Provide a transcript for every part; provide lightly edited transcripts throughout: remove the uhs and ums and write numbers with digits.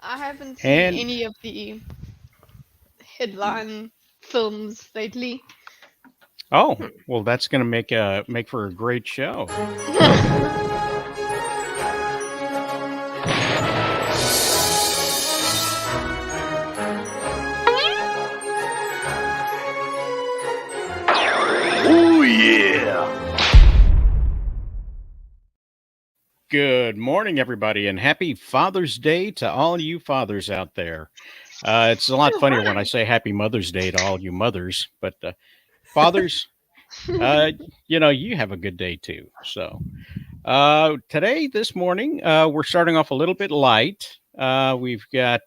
I haven't seen And any of the headline films lately. well, that's going to make for a great show. Oh, yeah. Good morning, everybody, and happy Father's Day to all you fathers out there. It's a lot funnier when I say Happy Mother's Day to all you mothers, but fathers, uh, you have a good day too. So today, this morning, we're starting off a little bit light. We've got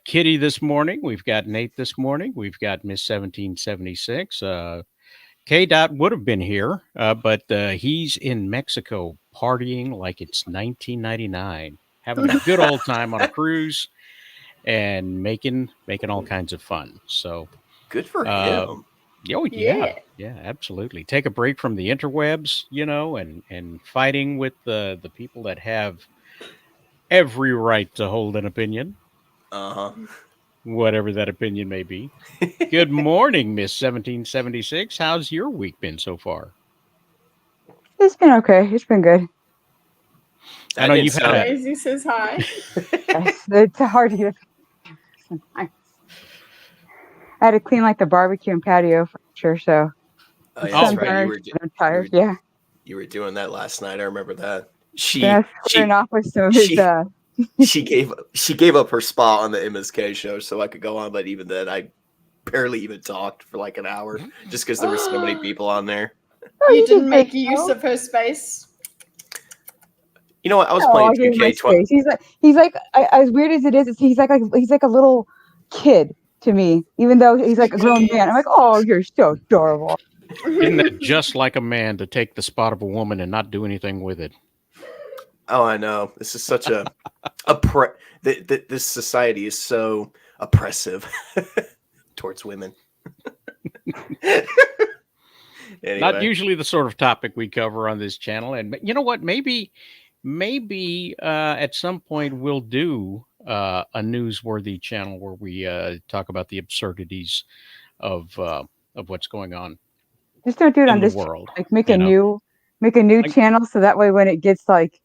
Kitty this morning. We've got Nate this morning. We've got Miss 1776. K. Dot would have been here, but he's in Mexico partying like it's 1999, having a good old time on a cruise and making all kinds of fun. So, Good for uh, him. oh Yeah. yeah, absolutely. Take a break from the interwebs, and fighting with the people that have every right to hold an opinion, Uh whatever that opinion may be. huh. Good morning, Miss 1776. How's your week been so far? It's been okay. It's been good. I That know didn't you've had sound. Daisy says hi. It's hard to get. I had to clean like the barbecue and patio furniture, so Oh the yeah, that's Oh, sun's right. You already. were I'm tired. you were Yeah. you were doing that last night. I remember that. Then I She was squaring she off with some of his. she she gave up her spot on the MSK show so I could go on, but even then I barely even talked for like an hour just because there were so many people on there. Oh, You you did didn't great, make use Joe. of her space. You know what? I was Oh, playing I gave him my 2K20. space. He's like as weird as it is. He's like a little kid to me, even though he's like a grown man. I'm like, oh, you're so adorable. isn't that just like a man to take the spot of a woman and not do anything with it? Oh, I know. This is such a this society is so oppressive towards women. Not Anyway, usually the sort of topic we cover on this channel. And you know what? Maybe at some point we'll do a newsworthy channel where we talk about the absurdities of uh, of what's going on Just don't do it on in the this channel. world. Like make You know, a new like, channel so that way when it gets like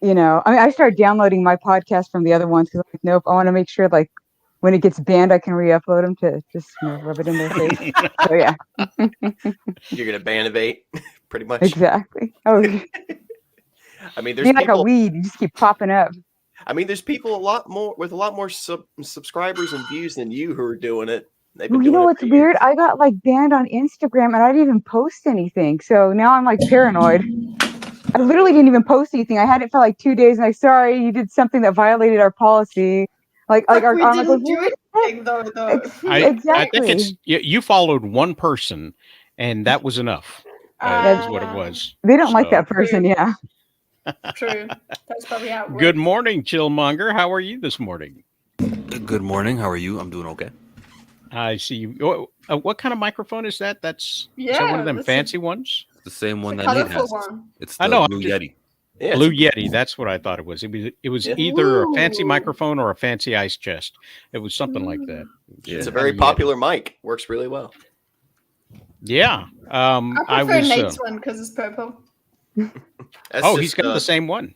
I mean, I started downloading my podcast from the other ones because like, nope, I want to make sure like when it gets banned, I can re-upload them to just rub it in their face. So yeah, you're gonna bannovate, pretty much. exactly. Oh, be I mean, there's like a people. weed. You just keep popping up. I mean, there's people a lot more with a lot more subscribers and views than you who are doing it. They've been Well, you doing know it what's for weird? years. I got like banned on Instagram and I didn't even post anything. So now I'm like paranoid. I literally didn't even post anything. I had it for like 2 days and sorry, you did something that violated our policy. But we I'm like, didn't who do the heck? anything though. I think Exactly. it's you followed one person, and that was enough. Yeah, Is what it was. they don't like So, that person. Yeah. True. That's probably how it good works. morning, Chillmonger. How are you this morning? Good morning. How are you? I'm doing okay. I see you. What kind of microphone is that? Is that one of Yeah, them that's fancy ones? The same it's a one that Nate colorful has. one. It's I the know. Blue Yeti. Yeah, Blue Yeti. That's what I thought it was. It was Yeah. either a fancy Ooh. microphone or a fancy ice chest. It was something like that. Yeah. it's a Had very Yeti. popular mic. Works really well. Yeah. I prefer Nate's one because it's purple. That's Oh, just, he's got the same one.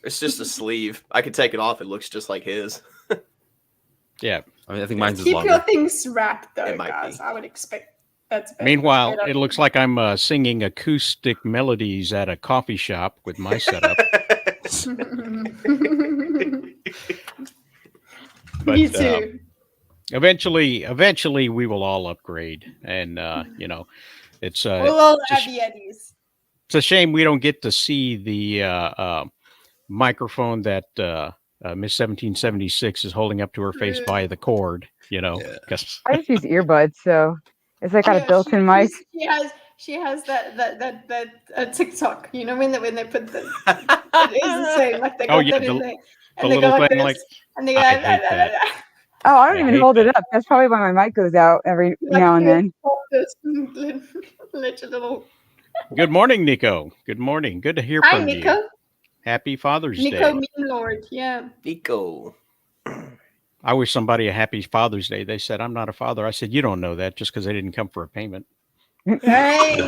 It's just a sleeve. I can take it off. It looks just like his. Yeah. I mean, I think mine's is Keep your longer. things wrapped though, It might guys. be. I would expect that's better. Meanwhile, Better. it looks like I'm singing acoustic melodies at a coffee shop with my setup. But, Me too. eventually, we will all upgrade, and it's We'll all it's a have sh- Yetis. it's a shame we don't get to see the microphone that Miss 1776 is holding up to her face by the cord. Yeah. Because I just use earbuds, so it's like got a Yeah, built-in mic. she has that TikTok. You know when they put the it is the same like they Oh, got yeah, that in the there and they go little like thing, this like, and they go I hate that. Oh, I don't I even hate hold it that. up. That's probably why my mic goes out every like now and then. this let your little Good morning, Nico. Good morning. Good to hear Hi from you. Nico. Happy Father's Nico Day. Meme Lord, yeah. Nico. I wish somebody a happy Father's Day. They said, I'm not a father. I said, you don't know that just because they didn't come for a payment. Hey. Oh,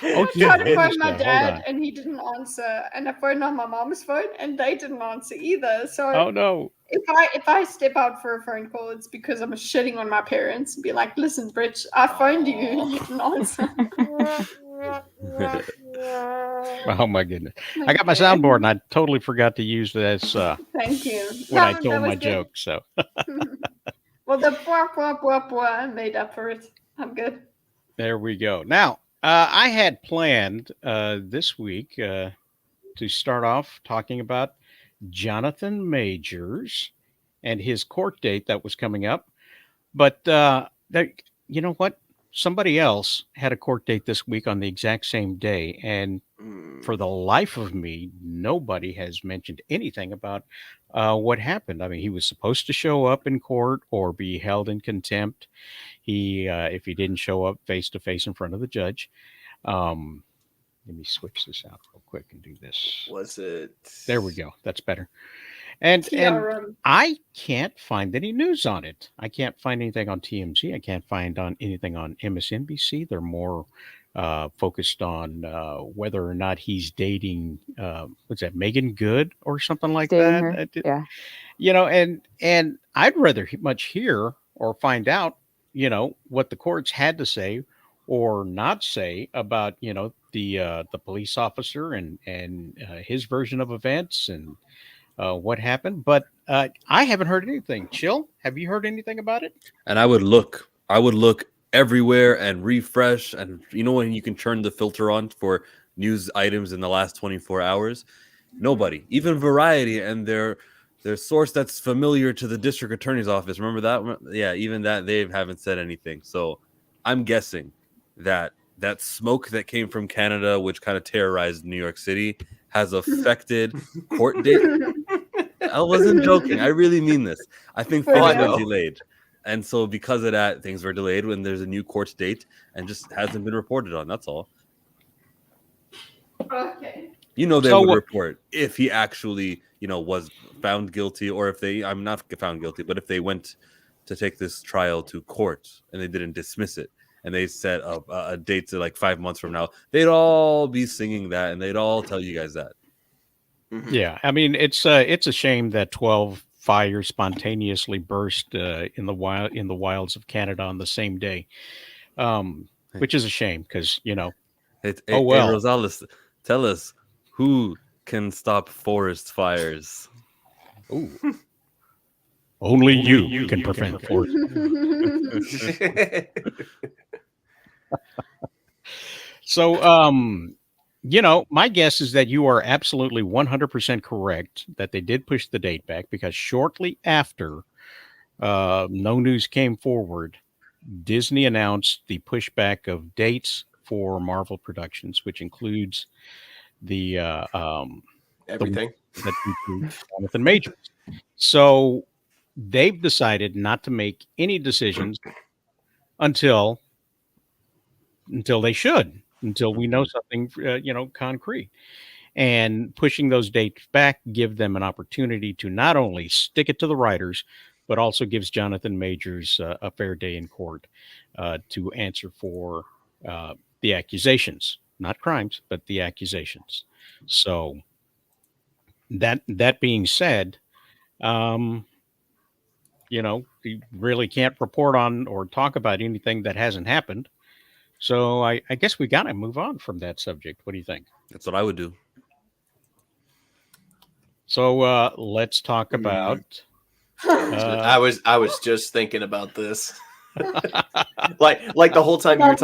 I tried to yeah. phone my Hold dad on. and he didn't answer, and I phoned on my mom's phone and they didn't answer either. So Oh, no. if I step out for a phone call, it's because I'm shitting on my parents and be like, listen, Bridge, I phoned you, you didn't answer. Oh, my goodness. I got my soundboard and I totally forgot to use this Thank you. when I That told was my good. joke. So, Well, the blah, made up for it. I'm good. there we go. Now, I had planned this week to start off talking about Jonathan Majors and his court date that was coming up. But you know what? Somebody else had a court date this week on the exact same day. And for the life of me, nobody has mentioned anything about what happened. I mean, he was supposed to show up in court or be held in contempt. If he didn't show up face to face in front of the judge. Let me switch this out real quick and do this. Was it? There we go. That's better. And I can't find any news on it. I can't find anything on TMZ. I can't find anything on MSNBC. They're more focused on whether or not he's dating, what's that, Megan Good or something like Dating that. her. Yeah. You know, and I'd rather much hear or find out, you know, what the courts had to say or not say about, you know, the police officer and his version of events and what happened. But I haven't heard anything. Chill, have you heard anything about it? And I would look everywhere and refresh. And you know when you can turn the filter on for news items in the last 24 hours? Nobody, even Variety and their source that's familiar to the district attorney's office. Remember that? Yeah, even that they haven't said anything. So I'm guessing that smoke that came from Canada, which kind of terrorized New York City, has affected court date. I wasn't joking. I really mean this. I think things were delayed. And so because of that, things were delayed when there's a new court date and just hasn't been reported on. That's all. Okay. You know, they would report if he actually, you know, was found guilty, or if I'm not found guilty, but if they went to take this trial to court and they didn't dismiss it and they set up a date to like 5 months from now, they'd all be singing that and they'd all tell you guys that. Mm-hmm. Yeah. I mean, it's a shame that 12 fires spontaneously burst in the wilds of Canada on the same day, which is a shame because, you know, Hey, well. Rosales, tell us, who can stop forest fires? Ooh. Only you can prevent forest. So, you know, my guess is that you are absolutely 100% correct that they did push the date back because shortly after no news came forward, Disney announced the pushback of dates for Marvel Productions, which includes the everything that includes Jonathan Majors. So they've decided not to make any decisions until they should, until we know something, you know, concrete. And pushing those dates back give them an opportunity to not only stick it to the writers, but also gives Jonathan Majors a fair day in court to answer for the accusations, not crimes, but the accusations. So that being said, you know, you really can't report on or talk about anything that hasn't happened. So I guess we got to move on from that subject. What do you think? That's what I would do. So let's talk about. I was just thinking about this. like the whole time you were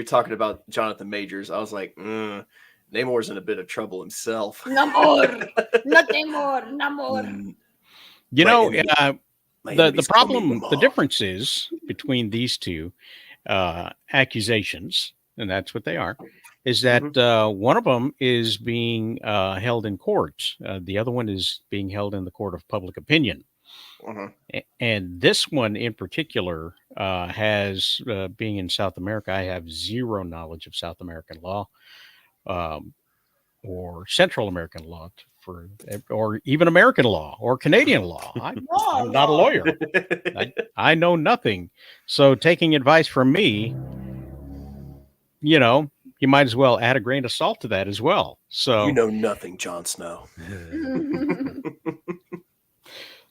talking about Jonathan Majors, I was like, Namor's in a bit of trouble himself. Namor, not Namor. You know, the problem, the difference is between these two accusations, and that's what they are, is that one of them is being held in court. The other one is being held in the court of public opinion. Mhm. And this one in particular has, being in South America, I have zero knowledge of South American law um, or Central American law, or even American law or Canadian law. I'm not a lawyer. I know nothing. So taking advice from me, you might as well add a grain of salt to that as well. So You know nothing, Jon Snow.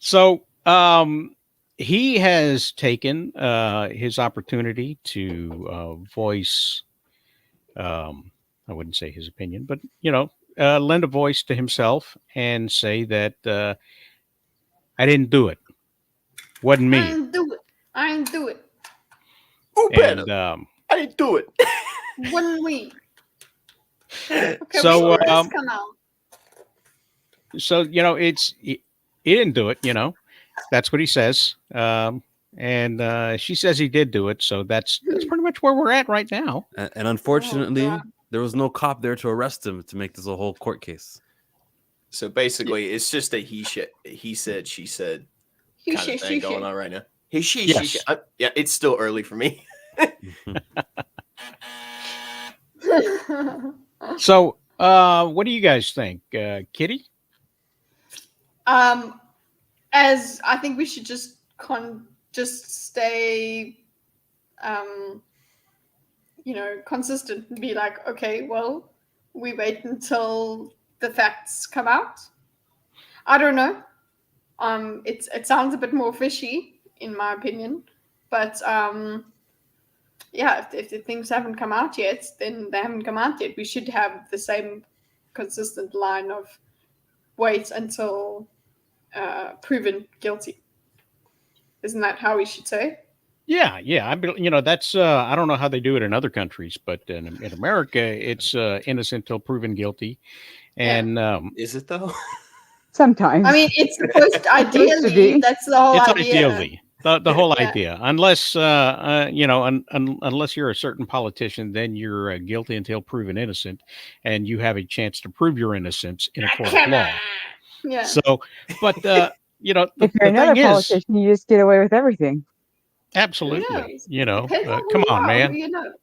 So he has taken his opportunity to voice, I wouldn't say his opinion, but, lend a voice to himself and say that I didn't do it. Wasn't I me. didn't do it. I didn't do it. Who better? And I didn't do it. Wasn't we? Okay, So, when did this come out? so he didn't do it. That's what he says. And she says he did do it. So that's pretty much where we're at right now. And unfortunately, God. there was no cop there to arrest him to make this a whole court case. So basically, it's just a he said, she said He kind of said, thing she going said. on right now. He she Yes. yeah, it's still early for me. So what do you guys think, Kitty? As I think we should just stay, consistent and be like, okay, well, we wait until the facts come out. I don't know. It sounds a bit more fishy, in my opinion, but yeah, if the things haven't come out yet, then they haven't come out yet. We should have the same consistent line of wait until proven guilty. Isn't that how we should say? Yeah. That's I don't know how they do it in other countries, but in America, it's innocent till proven guilty. And Is it though? Sometimes. I mean, it's supposed to, ideally, that's the whole it's idea. ideally the whole Yeah. idea, unless unless you're a certain politician, then you're guilty until proven innocent, and you have a chance to prove your innocence in a court of law. Yeah. So, but if you're the another thing is, politician, you just get away with everything. absolutely, Depends on who come you on, are, man. who you know.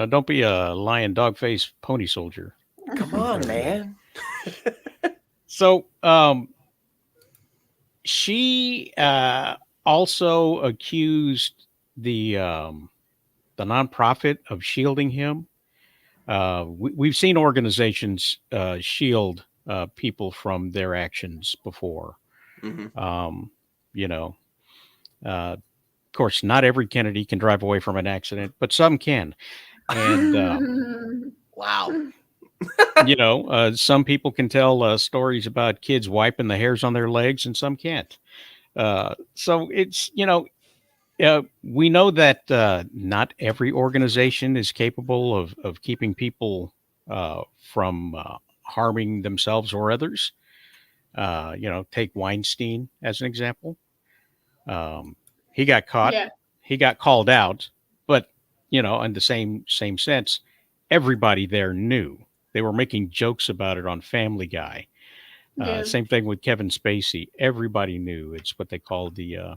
Don't be a lion dog face pony soldier. Come on, man. So, she also accused the nonprofit of shielding him. We've seen organizations shield people from their actions before. Mhm. Of course, not every Kennedy can drive away from an accident, but some can. And Wow. some people can tell stories about kids wiping the hairs on their legs, and some can't. So it's we know that not every organization is capable of keeping people from harming themselves or others. Take Weinstein as an example. He got caught. Yeah. He got called out, but in the same sense, everybody there knew. They were making jokes about it on Family Guy. Yeah. Same thing with Kevin Spacey. Everybody knew. It's what they call the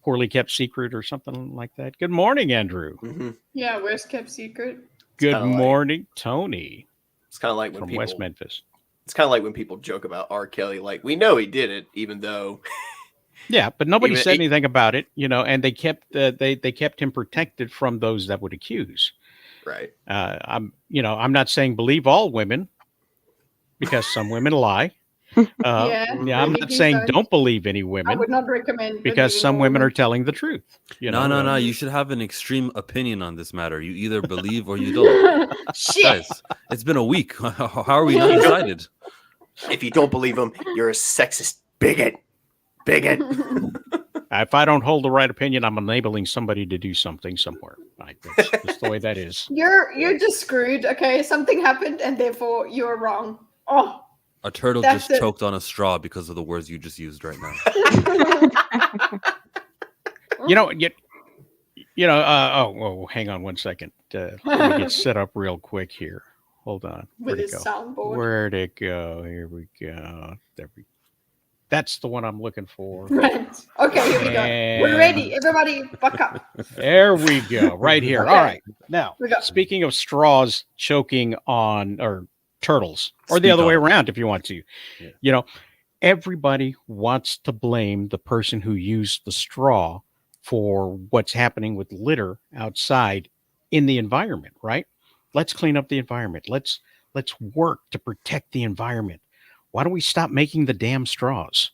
poorly kept secret or something like that. Good morning, Andrew. Mm-hmm. Yeah, worst kept secret. Good morning, Tony. It's kind of like when from people, West Memphis. It's kind of like when people joke about R. Kelly. Like, we know he did it, even though. Yeah, but nobody said anything about it, and they kept they kept him protected from those that would accuse. Right. I'm not saying believe all women, because some women lie. I'm not saying don't believe any women. I would not recommend, because some women are telling the truth. No. You should have an extreme opinion on this matter. You either believe or you don't. Shit. Guys, it's been a week. How are we not excited? If you don't believe him, you're a sexist bigot. Bigot. If I don't hold the right opinion, I'm enabling somebody to do something somewhere. That's the way that is. You're just screwed. Okay, something happened, and therefore you're wrong. Oh. A turtle just choked on a straw because of the words you just used right now. Hang on one second. Let me get set up real quick here. Hold on. With his soundboard. Where'd it go? Here we go. That's the one I'm looking for. Right. Okay, here we go. We're And ready. Everybody, buck up. there we go. Right here. Okay. All right. Now, We go. speaking of straws choking on or turtles, or the Speak other way on. around if you want to. Yeah. You know, everybody wants to blame the person who used the straw for what's happening with litter outside in the environment, right? Let's clean up the environment. Let's work to protect the environment. Why don't we stop making the damn straws?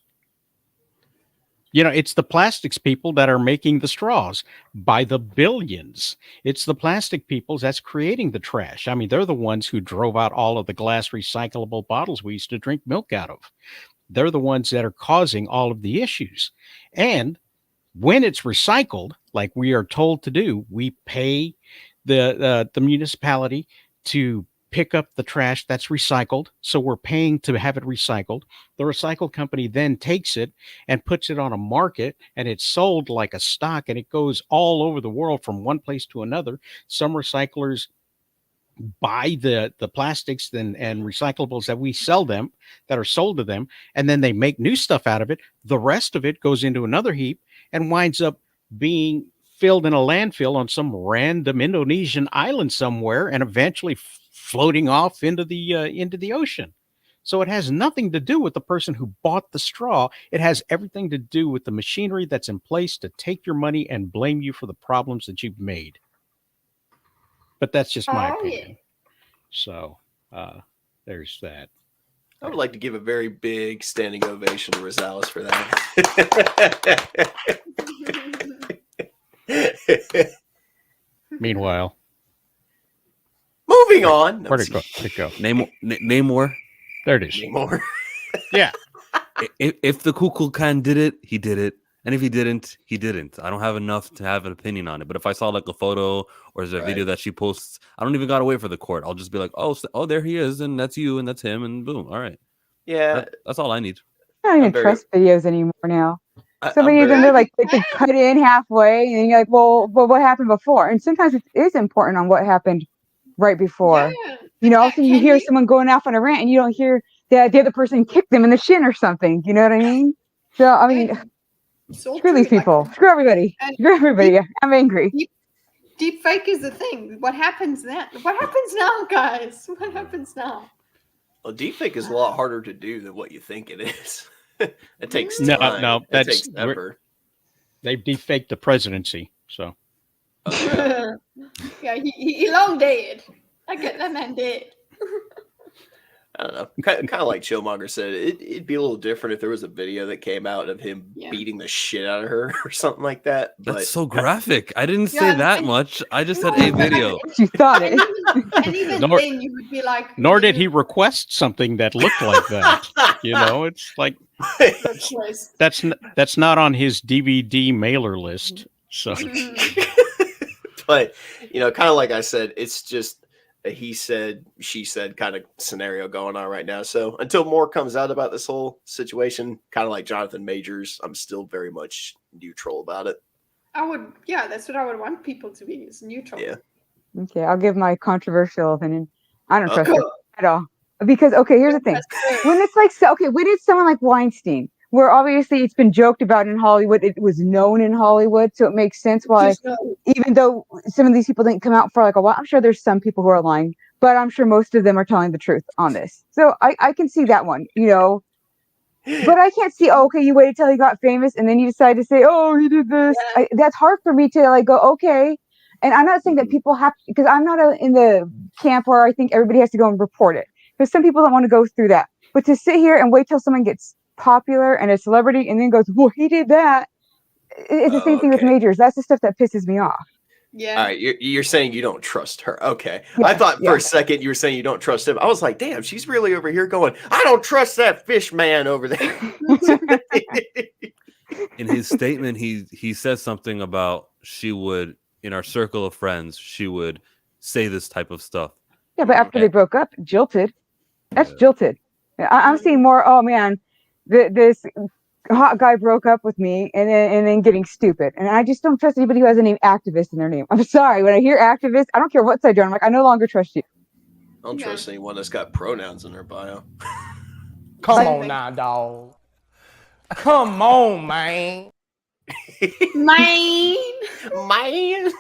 You know, it's the plastics people that are making the straws by the billions. It's the plastic people that's creating the trash. I mean, they're the ones who drove out all of the glass recyclable bottles we used to drink milk out of. They're the ones that are causing all of the issues. And when it's recycled, like we are told to do, we pay the municipality to pick up the trash that's recycled. So we're paying to have it recycled. The recycle company then takes it and puts it on a market, and it's sold like a stock, and it goes all over the world from one place to another. Some recyclers buy the plastics and recyclables that we sell them, that are sold to them, and then they make new stuff out of it. The rest of it goes into another heap and winds up being filled in a landfill on some random Indonesian island somewhere, and eventually floating off into the ocean. So it has nothing to do with the person who bought the straw. It has everything to do with the machinery that's in place to take your money and blame you for the problems that you've made. But that's just my opinion. So there's that. I would like to give a very big standing ovation to Rosales for that. Meanwhile, moving on. Where'd it go? Where'd it go? Namor. There it is. Namor. Yeah. If the Kukulkan did it, he did it. And if he didn't, he didn't. I don't have enough to have an opinion on it. But if I saw like a photo or there's a video that she posts, I don't even gotta wait for the court. I'll just be like, oh, there he is, and that's you, and that's him, and boom. All right. Yeah. That's all I need. I don't even trust videos anymore now. So many I'm of them, very- they're like, they cut it in halfway, and you're like, well, what happened before? And sometimes it is important on what happened right before. Yeah. You know, often you Can hear you- someone going off on a rant, and you don't hear that the other person kicked them in the shin or something. You know what I mean? So, I mean, It's all screw true, these people. like, Screw everybody. and Screw everybody. I'm angry. deep fake is the thing. What happens then? What happens now, guys? What happens now? Well, deepfake is a lot harder to do than what you think it is. It takes No, time. no, It takes effort. They've defaked the presidency. So Okay. Yeah, he long dead. I get that man dead. I don't know. Kind of like Chillmonger said, it'd be a little different if there was a video that came out of him beating the shit out of her or something like that. That's But so graphic. I didn't say Yeah, that and- much. I just said a video. You thought it. And even Nor- then, you would be like, nor did he request something that looked like that. You know, it's like request. that's not on his DVD mailer list. So but kind of like I said, it's just a he said, she said kind of scenario going on right now. So until more comes out about this whole situation, kind of like Jonathan Majors, I'm still very much neutral about it. That's what I would want people to be, is neutral. Yeah. Okay, I'll give my controversial opinion. I don't trust Okay. it at all. Because, okay, here's the thing. When it's like, when it's someone like Weinstein, where obviously it's been joked about in Hollywood, it was known in Hollywood, so it makes sense why, even though some of these people didn't come out for like a while, I'm sure there's some people who are lying, but I'm sure most of them are telling the truth on this. So I can see that one, but I can't see, okay, you waited till he got famous and then you decide to say, oh, he did this. Yeah. That's hard for me to like go, okay. And I'm not saying that people have, because I'm not in the camp where I think everybody has to go and report it. Because some people don't want to go through that. But to sit here and wait till someone gets popular and a celebrity and then goes, well, he did that. It's the same thing with Okay. Majors. That's the stuff that pisses me off. Yeah. All right, you're saying you don't trust her. Okay. Yeah, I thought for yeah. a second you were saying you don't trust him. I was like, damn, she's really over here going, I don't trust that fish man over there. In his statement, he says something about she would, in our circle of friends, she would say this type of stuff. Yeah, but after Okay. they broke up, jilted. That's Yeah. jilted. I'm seeing more, oh man, this hot guy broke up with me and then getting stupid. And I just don't trust anybody who has the name activist in their name. I'm sorry. When I hear activist, I don't care what side you're on. I'm like, I no longer trust you. I don't trust anyone that's got pronouns in their bio. Come Same on thing. now, dog. Come on, man. Mine. Man.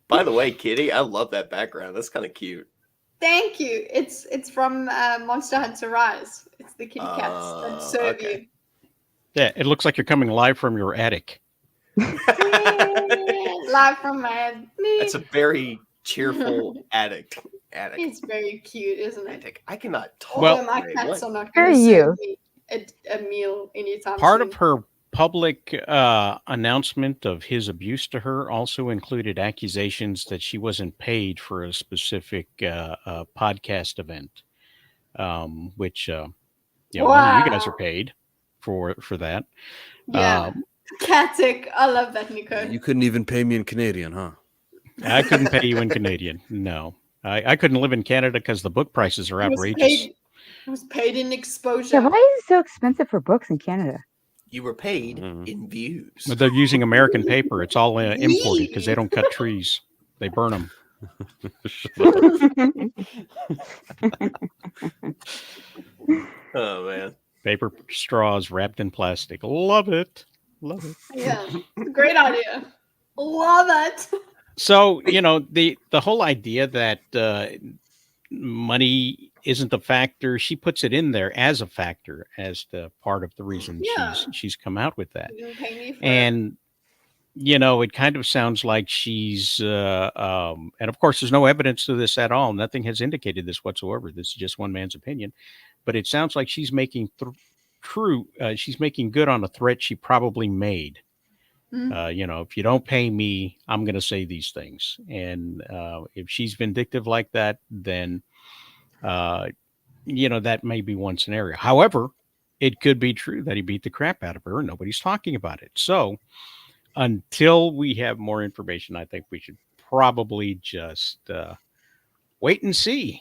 By the way, Kitty, I love that background. That's kind of cute. Thank you. It's from Monster Hunter Rise. It's the kitty cats that serve Okay. you. Yeah, it looks like you're coming live from your attic. Live from my head. That's a very cheerful attic. It's very cute, isn't it? I cannot talk. Well- Although my today. cats What? are not Very going to you. serve me a meal anytime Part soon. of her public announcement of his abuse to her also included accusations that she wasn't paid for a specific podcast event, which only you guys are Wow. paid for that. Yeah. Catic. I love that, Nico. You couldn't even pay me in Canadian, huh? I couldn't pay you in Canadian. No, I couldn't live in Canada because the book prices are outrageous. It was paid in exposure. Yeah, why is it so expensive for books in Canada? You were paid Mhm. in views. But they're using American paper. It's all imported because they don't cut trees. They burn them. Oh man. Paper straws wrapped in plastic. Love it. Love it. Yeah. Great idea. Love it. So, the whole idea that money isn't a factor, she puts it in there as a factor, as the part of the reason Yeah. she's come out with that. You didn't pay me for it. And it kind of sounds like she's and of course there's no evidence to this at all. Nothing has indicated this whatsoever. This is just one man's opinion, but it sounds like she's making she's making good on a threat she probably made. If you don't pay me, I'm going to say these things. And if she's vindictive like that, then that may be one scenario. However, it could be true that he beat the crap out of her and nobody's talking about it. So until we have more information, I think we should probably just wait and see,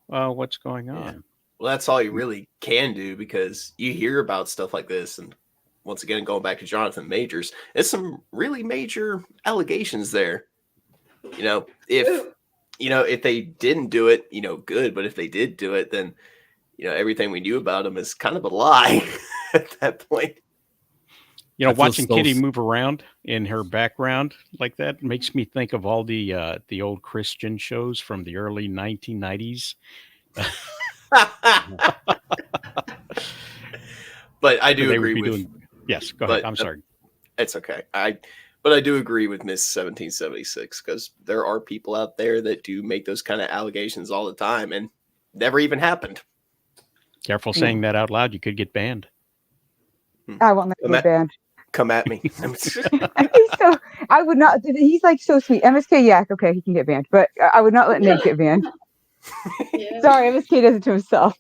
what's going on. Yeah. Well, that's all you really can do, because you hear about stuff like this. And once again, going back to Jonathan Majors, there's some really major allegations there. If they didn't do it, good. But if they did do it, then, everything we knew about him is kind of a lie at that point. Watching Kitty move around in her background like that makes me think of all the old Christian shows from the early 1990s. But I do They would agree be with. Yes, go ahead. I'm sorry. It's okay. But I do agree with Miss 1776, because there are people out there that do make those kind of allegations all the time and never even happened. Careful saying that out loud. You could get banned. I won't let you get banned. Come at me. I would not. He's like so sweet. MSK Yak, okay, he can get banned, but I would not let Nate get banned. Yeah. Sorry, MSK does it to himself.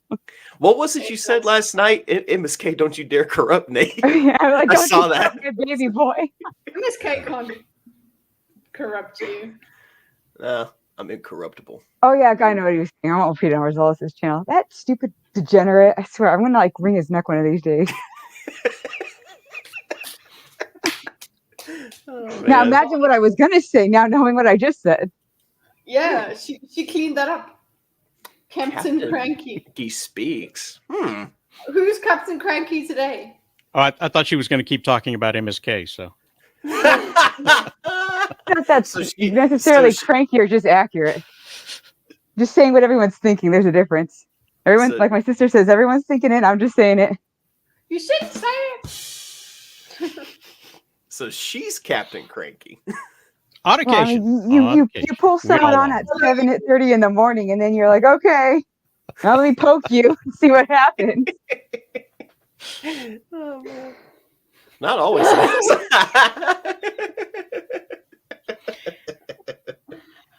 What was it you said last night? MSK, don't you dare corrupt Nate. I'm like, I don't saw you that. corrupt my baby boy. MSK can't corrupt you. I'm incorruptible. Oh yeah, I know what he was saying. I won't repeat it on Rosales' channel. That stupid degenerate. I swear, I'm gonna wring his neck one of these days. Oh, Now man. imagine what I was gonna say. Now knowing what I just said. Yeah, she cleaned that up. Captain Cranky. He speaks. Who's Captain Cranky today? Oh, I thought she was going to keep talking about MSK. So Not that So she- necessarily so she- cranky or just accurate. Just saying what everyone's thinking. There's a difference. Everyone's So- like my sister says. Everyone's thinking it. I'm just saying it. You should say it. So she's Captain Cranky. on Well, I occasion, mean, you occasion. pull We someone all on are. at 7:30 in the morning, and then you're like, okay, now let me poke you and see what happens. Oh, man. Not always.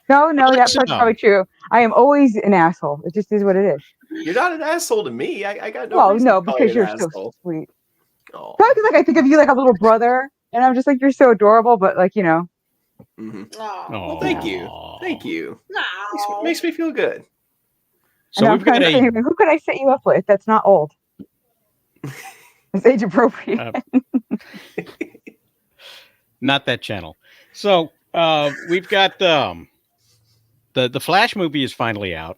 No, that Listen part's up. probably true. I am always an asshole. It just is what it is. You're not an asshole to me. I got no. Well, reason no, to call because you you're an so asshole. sweet. Oh. Probably because I think of you like a little brother, and I'm just like, you're so adorable. But like, Mhm. Oh, Well, thank you. Aw. Thank you. no. Makes me feel good. So I'm we've got trying to think, who could I set you up with that's not old? It's age appropriate. not that channel. So we've got the Flash movie is finally out.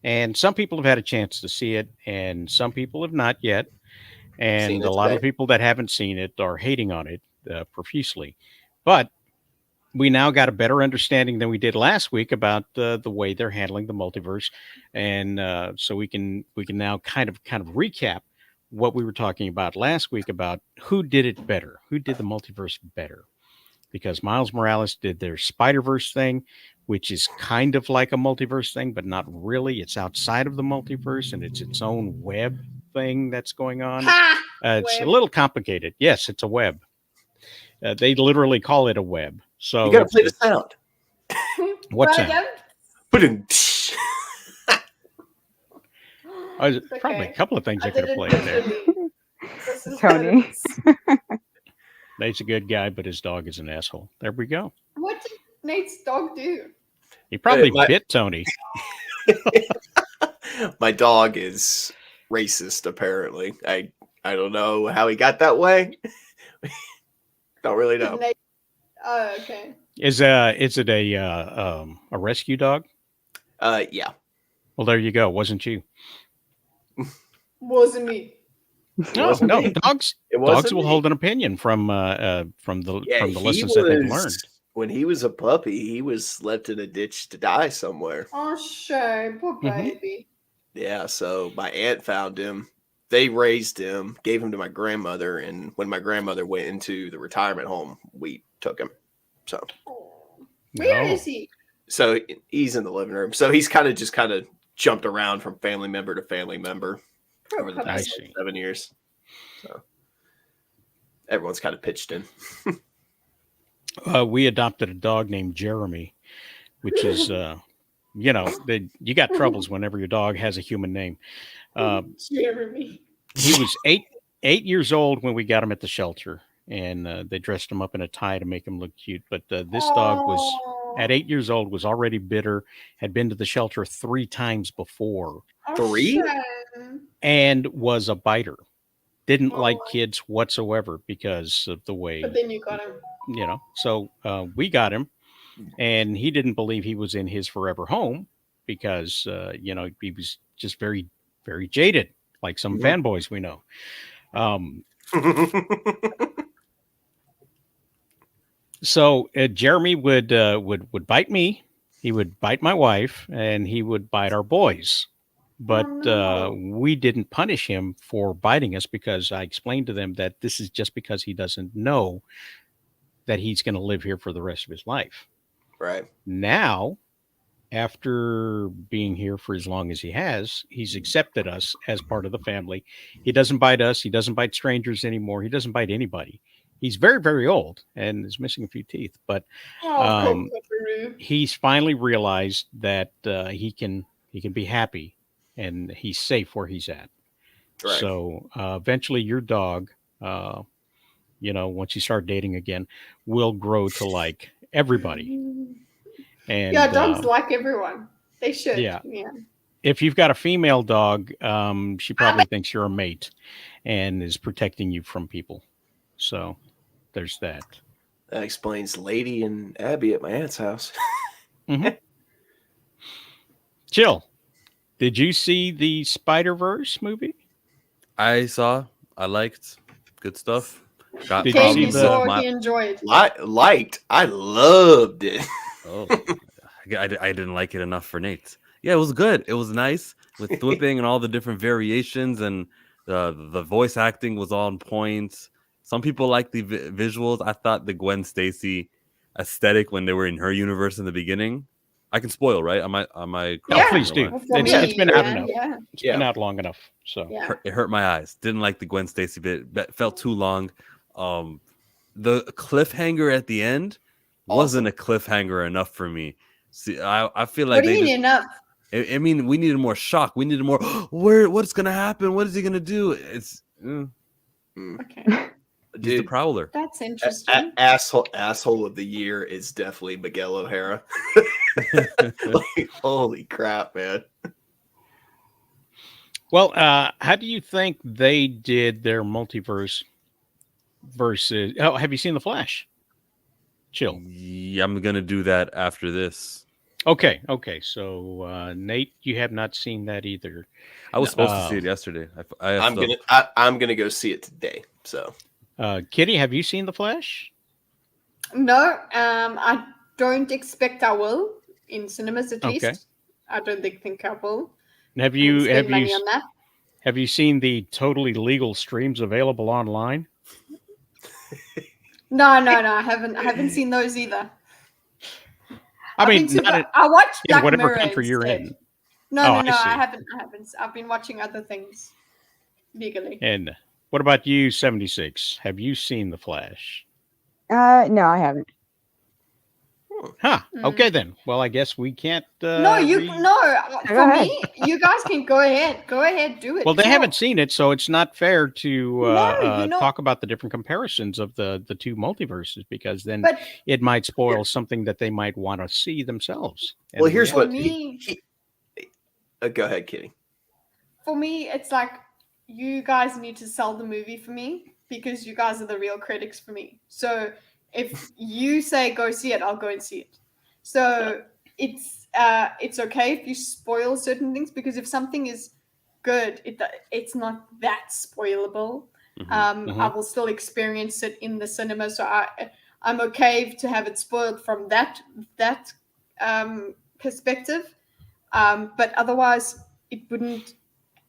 And some people have had a chance to see it, and some people have not yet. Seen And it a lot of the today. people that haven't seen it are hating on it profusely. But we now got a better understanding than we did last week about the way they're handling the multiverse, and so we can now kind of recap what we were talking about last week about who did it better, who did the multiverse better, because Miles Morales did their Spider-Verse thing, which is kind of like a multiverse thing, but not really. It's outside of the multiverse, and it's its own web thing that's going on. Ha! It's Web. a little complicated. Yes, it's a web. They literally call it a web. So You got to play the sound. What's Well, that? Ba-dum. Probably a Okay. couple of things I could have didn't played there. visually. This is Tony. Nate's a good guy, but his dog is an asshole. There we go. What did Nate's dog do? He probably my- bit Tony. My dog is racist, apparently. I don't know how he got that way. Don't really know. Nate. Oh, okay. Is it a rescue dog? Yeah. Well, there you go. Wasn't you? Wasn't me. No, wasn't no. me. Dogs It wasn't dogs will me. hold an opinion from the He lessons that they've was- learned. When he was a puppy, he was left in a ditch to die somewhere. Oh, shame. Poor Mhm. baby. Yeah, so my aunt found him. They raised him, gave him to my grandmother, and when my grandmother went into the retirement home, we took him. So Oh. Where No. is he? so he's in the living room. So he's kind of jumped around from family member to family member Poor over the puppy. I past see. 7 years. So everyone's kind of pitched in. We adopted a dog named Jeremy, which is you got troubles whenever your dog has a human name. Jeremy. He was 8 years old when we got him at the shelter, and they dressed him up in a tie to make him look cute. But this dog was Oh. at 8 years old, was already bitter, had been to the shelter 3 times before, Oh, 3? shame. and was a biter. Didn't like Oh. kids whatsoever because of the way, But then you got him. So we got him, and he didn't believe he was in his forever home because, he was just very, very jaded, like some Mhm. fanboys we know. So Jeremy would bite me. He would bite my wife, and he would bite our boys. But no. we didn't punish him for biting us because I explained to them that this is just because he doesn't know that he's going to live here for the rest of his life. Right. Now, after being here for as long as he has, he's accepted us as part of the family. He doesn't bite us. He doesn't bite strangers anymore. He doesn't bite anybody. He's very, very old and is missing a few teeth, but Oh, poor um, Pepperoo. he's finally realized that he can be happy and he's safe where he's at. Right. So eventually your dog, once you start dating again, will grow to like everybody. And Yeah, dogs like everyone. They should. yeah. Yeah. if you've got a female dog, she probably thinks you're a mate and is protecting you from people. So there's that. That explains Lady and Abby at my aunt's house. Mhm. Chill. Did you see the Spider-Verse movie? I liked good stuff. Got Did you Game see he the- saw, he enjoyed. Liked. I loved it. Oh, I didn't like it enough for Nate. Yeah, it was good. It was nice with whipping and all the different variations, and the voice acting was on point. Some people like the visuals. I thought the Gwen Stacy aesthetic when they were in her universe in the beginning. I can spoil, right? Am I? No, Yeah. please do. Well, for It's me, been out yeah, enough. Yeah. It's Yeah. been out long enough. So Yeah. It hurt my eyes. Didn't like the Gwen Stacy bit. That felt too long. The cliffhanger at the end wasn't a cliffhanger enough for me. See, I feel like What do you mean enough? I mean, we needed more shock. We needed more. What's gonna happen? What is he gonna do? It's Okay. he's the Dude, Prowler. That's interesting. asshole of the year is definitely Miguel O'Hara. Like, holy crap, man. well, how do you think they did their multiverse versus? Oh, have you seen The Flash? Chill. Yeah, I'm gonna do that after this. Okay. So, Nate, you have not seen that either. I was supposed to see it Um, yesterday. I I'm effed up. I'm gonna go see it today. So Kitty, have you seen The Flash? No, I don't expect I will in cinemas at Okay. least. I don't think I will. Have I would you spend money on that. have you seen the totally legal streams available online? No, I haven't seen those either. I I've been mean, too. not I watched in Black whatever Mirror country you're instead. in. No, Oh, no, I no. I see. haven't. I've been watching other things legally. And what about you, 76? Have you seen The Flash? No, I haven't. Huh. Mm. Okay then. Well, I guess we can't. No, you no. Go For ahead. me, you guys can go ahead. Go ahead, do it. Well, they Sure. haven't seen it, so it's not fair to No, you know. talk about the different comparisons of the two multiverses, because then But it might spoil something that they might want to see themselves. And well, here's for what me, go ahead, Kitty. for me, it's like you guys need to sell the movie for me because you guys are the real critics for me. So if you say go see it, I'll go and see it. So it's okay if you spoil certain things because if something is good, it's not that spoilable. I will still experience it in the cinema, so I'm okay to have it spoiled from that perspective. But otherwise,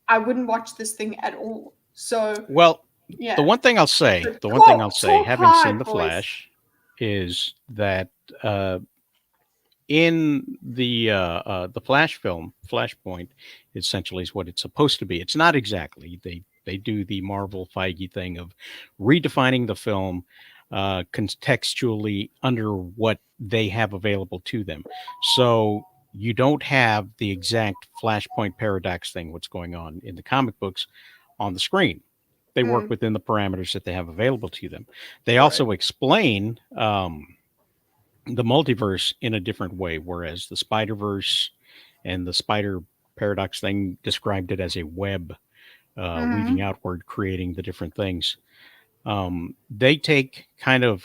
I wouldn't watch this thing at all. So well, yeah, the one thing I'll say, talk having seen hard, The boys. Flash, is that in the Flash film, Flashpoint essentially is what it's supposed to be. It's not exactly. They do the Marvel Feige thing of redefining the film contextually under what they have available to them. So you don't have the exact Flashpoint paradox thing, what's going on in the comic books, on the screen. They work within the parameters that they have available to them. They also explain the multiverse in a different way, whereas the Spider-Verse and the Spider paradox thing described it as a web weaving outward, creating the different things. They take kind of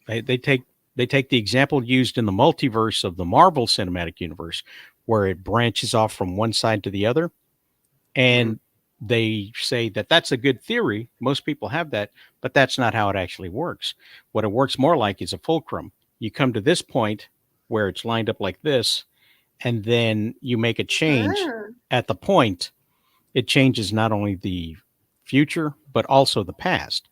they take the example used in the multiverse of the Marvel Cinematic Universe, where it branches off from one side to the other, and they say that that's a good theory. Most people have that, but that's not how it actually works. What it works more like is a fulcrum. You come to this point where it's lined up like this, and then you make a change at the point. It changes not only the future, but also the past,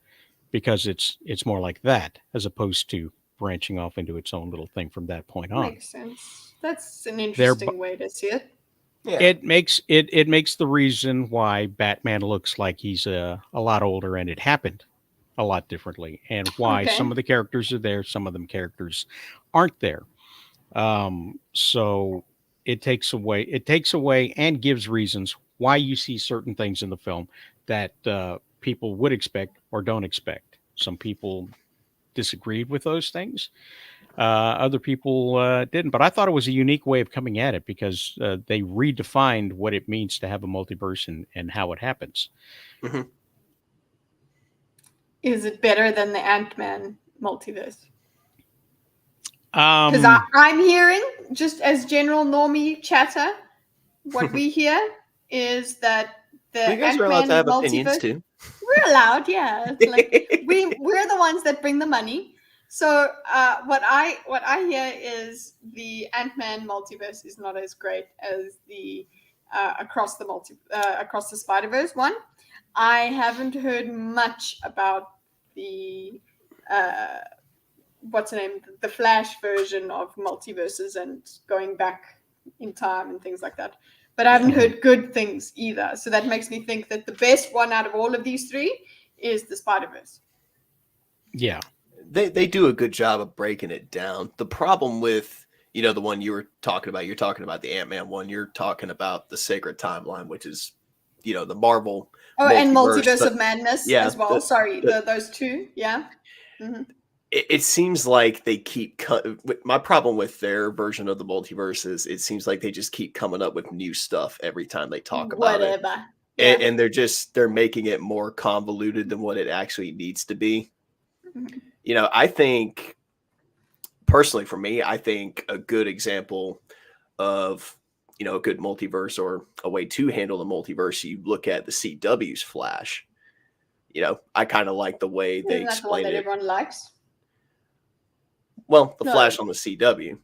because it's more like that as opposed to branching off into its own little thing from that point on. Makes sense. That's an interesting way to see it. Yeah. It makes the reason why Batman looks like he's a lot older, and it happened a lot differently, and why some of the characters are there, some of them characters aren't there. So it takes away and gives reasons why you see certain things in the film that people would expect or don't expect. Some people disagreed with those things. Other people didn't, but I thought it was a unique way of coming at it because they redefined what it means to have a multiverse and how it happens. Is it better than the Ant-Man multiverse? Because Because I'm hearing, just as general normie chatter, what we hear is that the You guys are allowed to Ant-Man have opinions multiverse. too. We're allowed, yeah. It's like we're the ones that bring the money. So what I hear is the Ant-Man multiverse is not as great as the across the Spider-Verse one. I haven't heard much about the what's the name, the Flash version of multiverses and going back in time and things like that. But I haven't heard good things either. So that makes me think that the best one out of all of these three is the Spider-Verse. Yeah. They do a good job of breaking it down. The problem with, the one you were talking about, you're talking about the Ant-Man one, you're talking about the Sacred Timeline, which is, the Marvel. Oh, and Multiverse of Madness as well. Those two. Yeah. Mm-hmm. It seems like they keep my problem with their version of the multiverse is it seems like they just keep coming up with new stuff every time they talk about it. Yeah. And they're making it more convoluted than what it actually needs to be. I think personally for me, I think a good example of a good multiverse or a way to handle the multiverse, you look at the CW's Flash. I kind of like the way they Isn't that the one explain that it. everyone likes? Well, the No. Flash on the CW.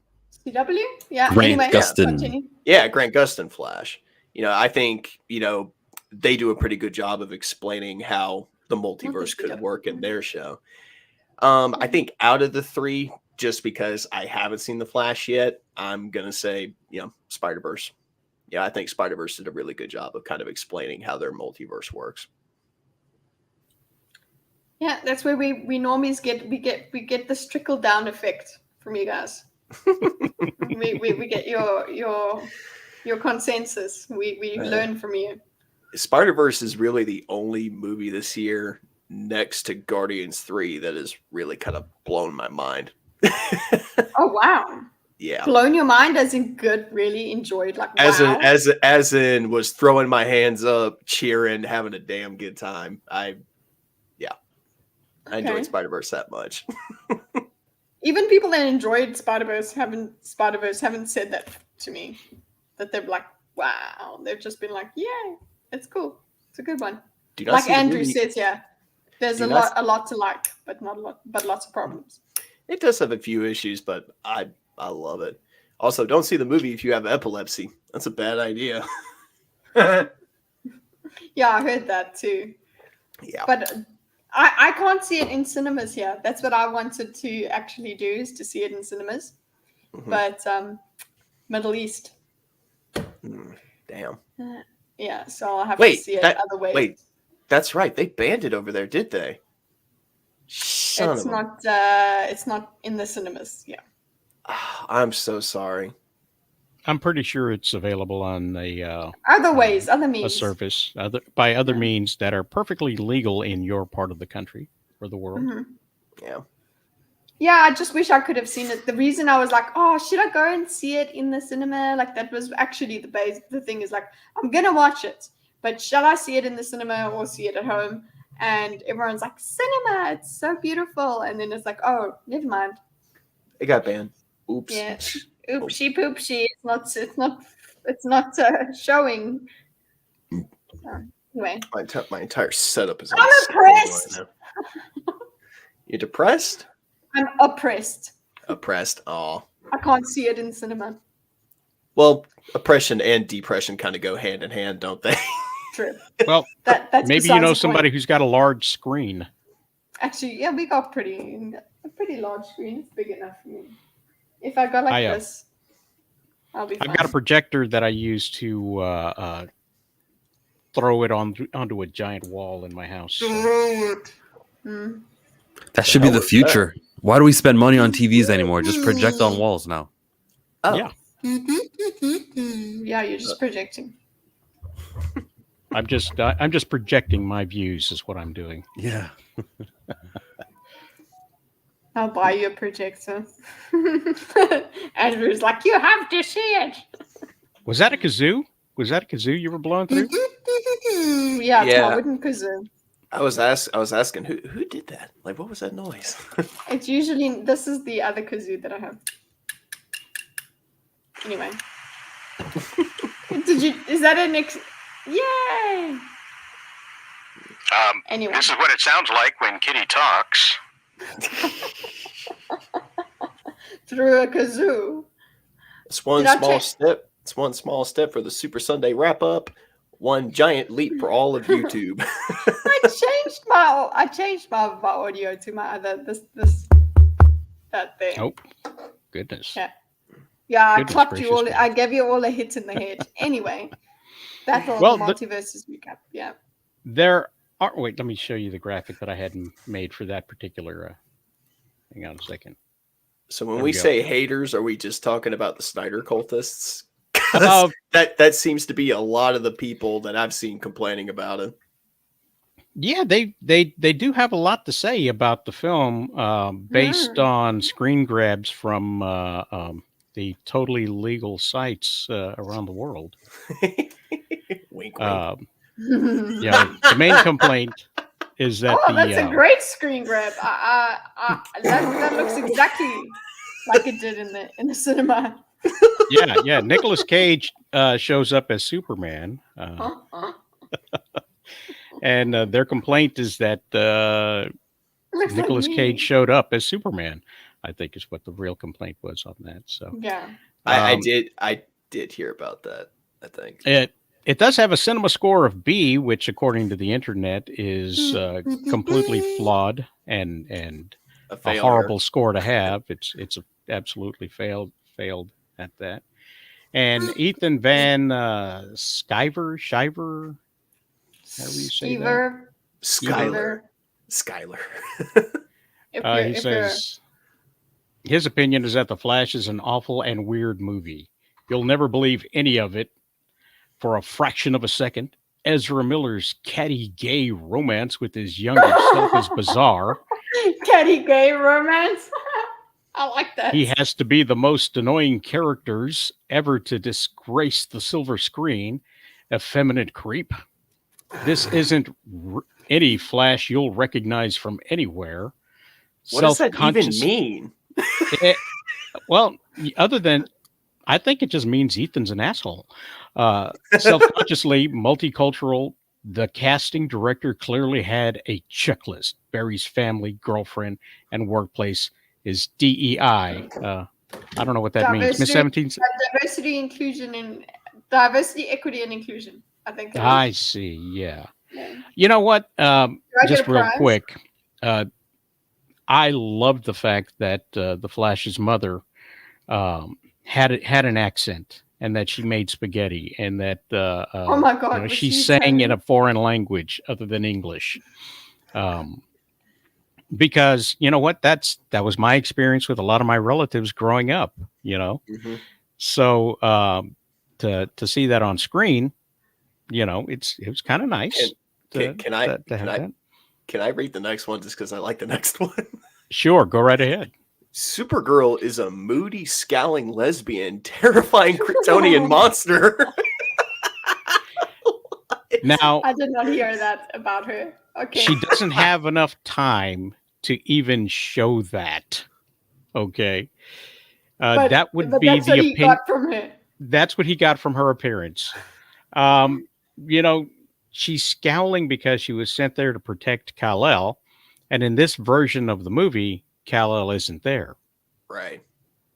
CW? Yeah. Grant Anyway, Gustin. continue. Yeah, Grant Gustin Flash. I think, they do a pretty good job of explaining how the multiverse could CW. work in their show. I think out of the three, just because I haven't seen the Flash yet, I'm going to say, Spider-Verse. Yeah, I think Spider-Verse did a really good job of kind of explaining how their multiverse works. Yeah, that's where we normies get this trickle down effect from you guys. we get your consensus. We learn from you. Spider-Verse is really the only movie this year next to Guardians 3 that has really kind of blown my mind. Oh wow. Yeah. Blown your mind as in good, really enjoyed, like wow. As in was throwing my hands up, cheering, having a damn good time. I enjoyed Spider-Verse that much. Even people that enjoyed Spider-Verse haven't said that to me. That they're like, wow. They've just been like, yeah, it's cool. It's a good one. Like Andrew says, yeah. There's a lot to like, but lots of problems. It does have a few issues, but I love it. Also, don't see the movie if you have epilepsy. That's a bad idea. Yeah, I heard that too. Yeah. But I can't see it in cinemas here. That's what I wanted to actually do, is to see it in cinemas. Mm-hmm. But Middle East. Damn. Yeah, so I'll have to see it other ways. Wait, that's right. They banned it over there, did they? It's not in the cinemas. Yeah. I'm so sorry. I'm pretty sure it's available on a other means, a service, other means that are perfectly legal in your part of the country or the world. Mm-hmm. Yeah. Yeah, I just wish I could have seen it. The reason I was like, oh, should I go and see it in the cinema? Like, that was actually the thing is like, I'm going to watch it, but shall I see it in the cinema or see it at home? And everyone's like, cinema, it's so beautiful. And then it's like, oh, never mind. It got banned. Oops. Yeah. Oopsie poopsie. It's not showing. Anyway. My entire setup is. I'm oppressed. Right now. You're depressed? I'm oppressed. Oppressed. Oh. I can't see it in cinema. Well, oppression and depression kind of go hand in hand, don't they? True. Well, that's maybe you know somebody who's got a large screen. Actually, yeah, we got a pretty large screen. It's big enough for me. If I go like this, I'll be fine. I've got a projector that I use to throw it onto a giant wall in my house. That should be the future. Why do we spend money on TVs anymore? Just project on walls now. Oh. Yeah. Yeah, you're just projecting. I'm just projecting my views is what I'm doing. Yeah. I'll buy you a projector. Andrew's like, you have to see it. Was that a kazoo? Was that a kazoo you were blowing through? Yeah, it's my wooden kazoo. I was asking who did that? Like, what was that noise? It's usually, this is the other kazoo that I have. Anyway. Is that an yay! Anyway. This is what it sounds like when Kitty talks. Through a kazoo. It's one small step. It's one small step for the Super Sunday wrap up. One giant leap for all of YouTube. I changed my audio to my other that thing. Oh, goodness. Yeah, I clapped you all. I gave you all a hit in the head. Anyway, that's all the multiverses recap. Yeah. There are. Wait, let me show you the graphic that I had made for that particular. Hang on a second. So when we say haters, are we just talking about the Snyder cultists? That seems to be a lot of the people that I've seen complaining about it. Yeah, they do have a lot to say about the film based on screen grabs from the totally legal sites around the world. Wink, wink. Yeah, the main complaint is that that's a great screen grab. That looks exactly like it did in the cinema. Yeah. Nicolas Cage shows up as Superman, and their complaint is that Looks like Nicolas me. Cage showed up as Superman. I think is what the real complaint was on that. So Yeah. I did hear about that. I think it does have a cinema score of B, which according to the internet is completely flawed and a failure. horrible score to have. It's absolutely failed at that. And Ethan Van Sciver, however you say that. Skyler. He says his opinion is that The Flash is an awful and weird movie. You'll never believe any of it for a fraction of a second. Ezra Miller's catty gay romance with his younger self is bizarre. Catty gay romance? I like that. He has to be the most annoying characters ever to disgrace the silver screen. Effeminate creep. This isn't any Flash you'll recognize from anywhere. What does that even mean? Well, other than, I think it just means Ethan's an asshole. Self-consciously multicultural. The casting director clearly had a checklist. Barry's family, girlfriend, and workplace is DEI. I don't know what that means. Miss 17. Diversity, equity, and inclusion. I think. I see. Yeah. You know what? Just real quick. I loved the fact that the Flash's mother had an accent and that she made spaghetti and that oh my God, she sang in a foreign language other than English. Because you know what, that was my experience with a lot of my relatives growing up. Mm-hmm. So to see that on screen, it was kind of nice. Can I read the next one just because I like the next one? Sure, go right ahead. Supergirl is a moody, scowling lesbian, terrifying Kryptonian monster. Now, I did not hear that about her. Okay. She doesn't have enough time to even show that. Okay. That would be that's the what he opinion. got from her. That's what he got from her appearance. She's scowling because she was sent there to protect Kal-El. And in this version of the movie, Kal-El isn't there. Right.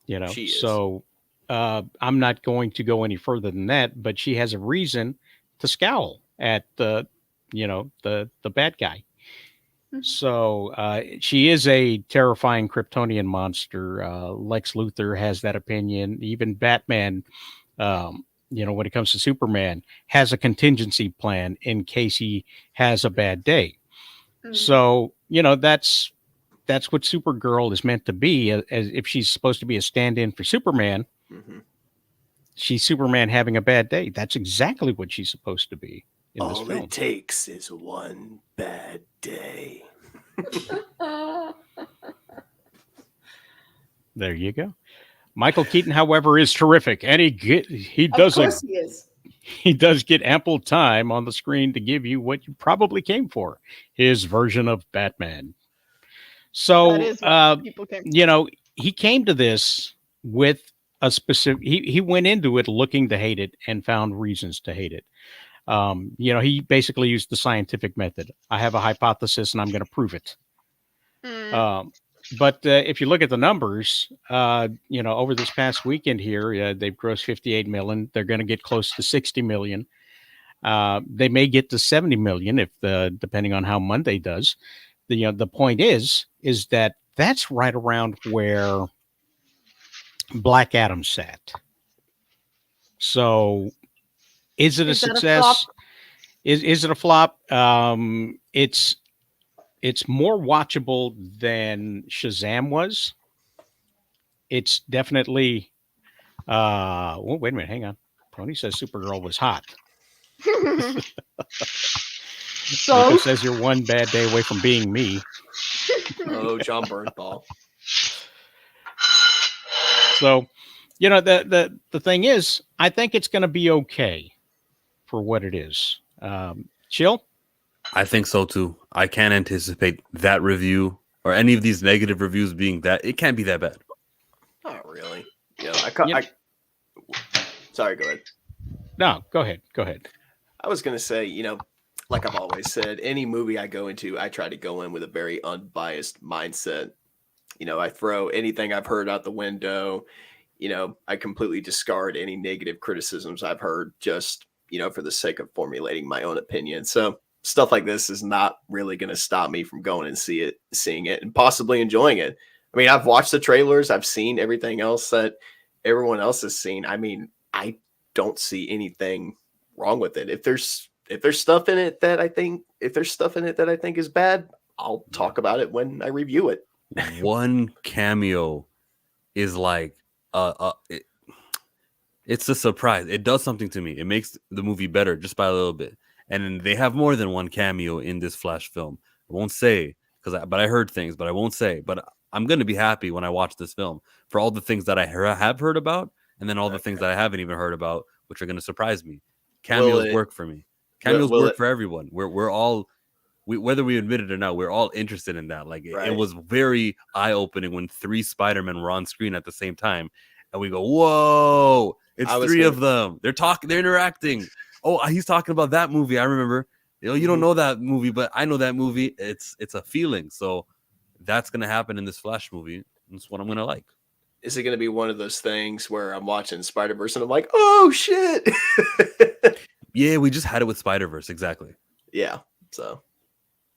She is. So I'm not going to go any further than that, but she has a reason to scowl at the bad guy. Mm-hmm. So she is a terrifying Kryptonian monster. Lex Luthor has that opinion. Even Batman, when it comes to Superman, has a contingency plan in case he has a bad day. Mm-hmm. So, that's what Supergirl is meant to be. As if she's supposed to be a stand-in for Superman, mm-hmm. She's Superman having a bad day. That's exactly what she's supposed to be in this film. All it takes is one bad day. There you go. Michael Keaton, however, is terrific, and he does get ample time on the screen to give you what you probably came for, his version of Batman. So, that is what people came for. He came to this with a specific. He went into it looking to hate it and found reasons to hate it. He basically used the scientific method. I have a hypothesis and I'm going to prove it. But if you look at the numbers, over this past weekend here, they've grossed 58 million. They're going to get close to 60 million. They may get to 70 million depending on how Monday does. The point is that that's right around where Black Adam sat. So is it a success? Is it a flop? It's more watchable than Shazam was. It's definitely wait a minute, hang on. Tony says Supergirl was hot. So it says you're one bad day away from being me. Oh, John Bernthal. So, the thing is, I think it's going to be okay for what it is. Chill? I think so too. I can't anticipate that review or any of these negative reviews being that. It can't be that bad. Not really. Yeah, sorry, go ahead. No, go ahead. Go ahead. I was gonna say, like I've always said, any movie I go into, I try to go in with a very unbiased mindset. I throw anything I've heard out the window. I completely discard any negative criticisms I've heard just, for the sake of formulating my own opinion. So stuff like this is not really going to stop me from going and seeing it and possibly enjoying it. I mean, I've watched the trailers. I've seen everything else that everyone else has seen. I mean, I don't see anything wrong with it. If there's stuff in it that I think is bad, I'll talk about it when I review it. One cameo is like it's a surprise. It does something to me. It makes the movie better just by a little bit. And they have more than one cameo in this Flash film. I won't say but I heard things, but I won't say. But I'm gonna be happy when I watch this film for all the things that I have heard about, and then all the things that I haven't even heard about, which are gonna surprise me. Cameos work for me. Cameos work for everyone. We're all. Whether we admit it or not, we're all interested in that. Like it was very eye-opening when 3 Spider-Men were on screen at the same time, and we go, "Whoa! It's 3 of them. They're talking. They're interacting. Oh, he's talking about that movie. I remember. You don't know that movie, but I know that movie. It's a feeling. So that's gonna happen in this Flash movie. That's what I'm gonna like. Is it gonna be one of those things where I'm watching Spider-Verse and I'm like, oh shit? Yeah, we just had it with Spider-Verse, exactly. Yeah. So.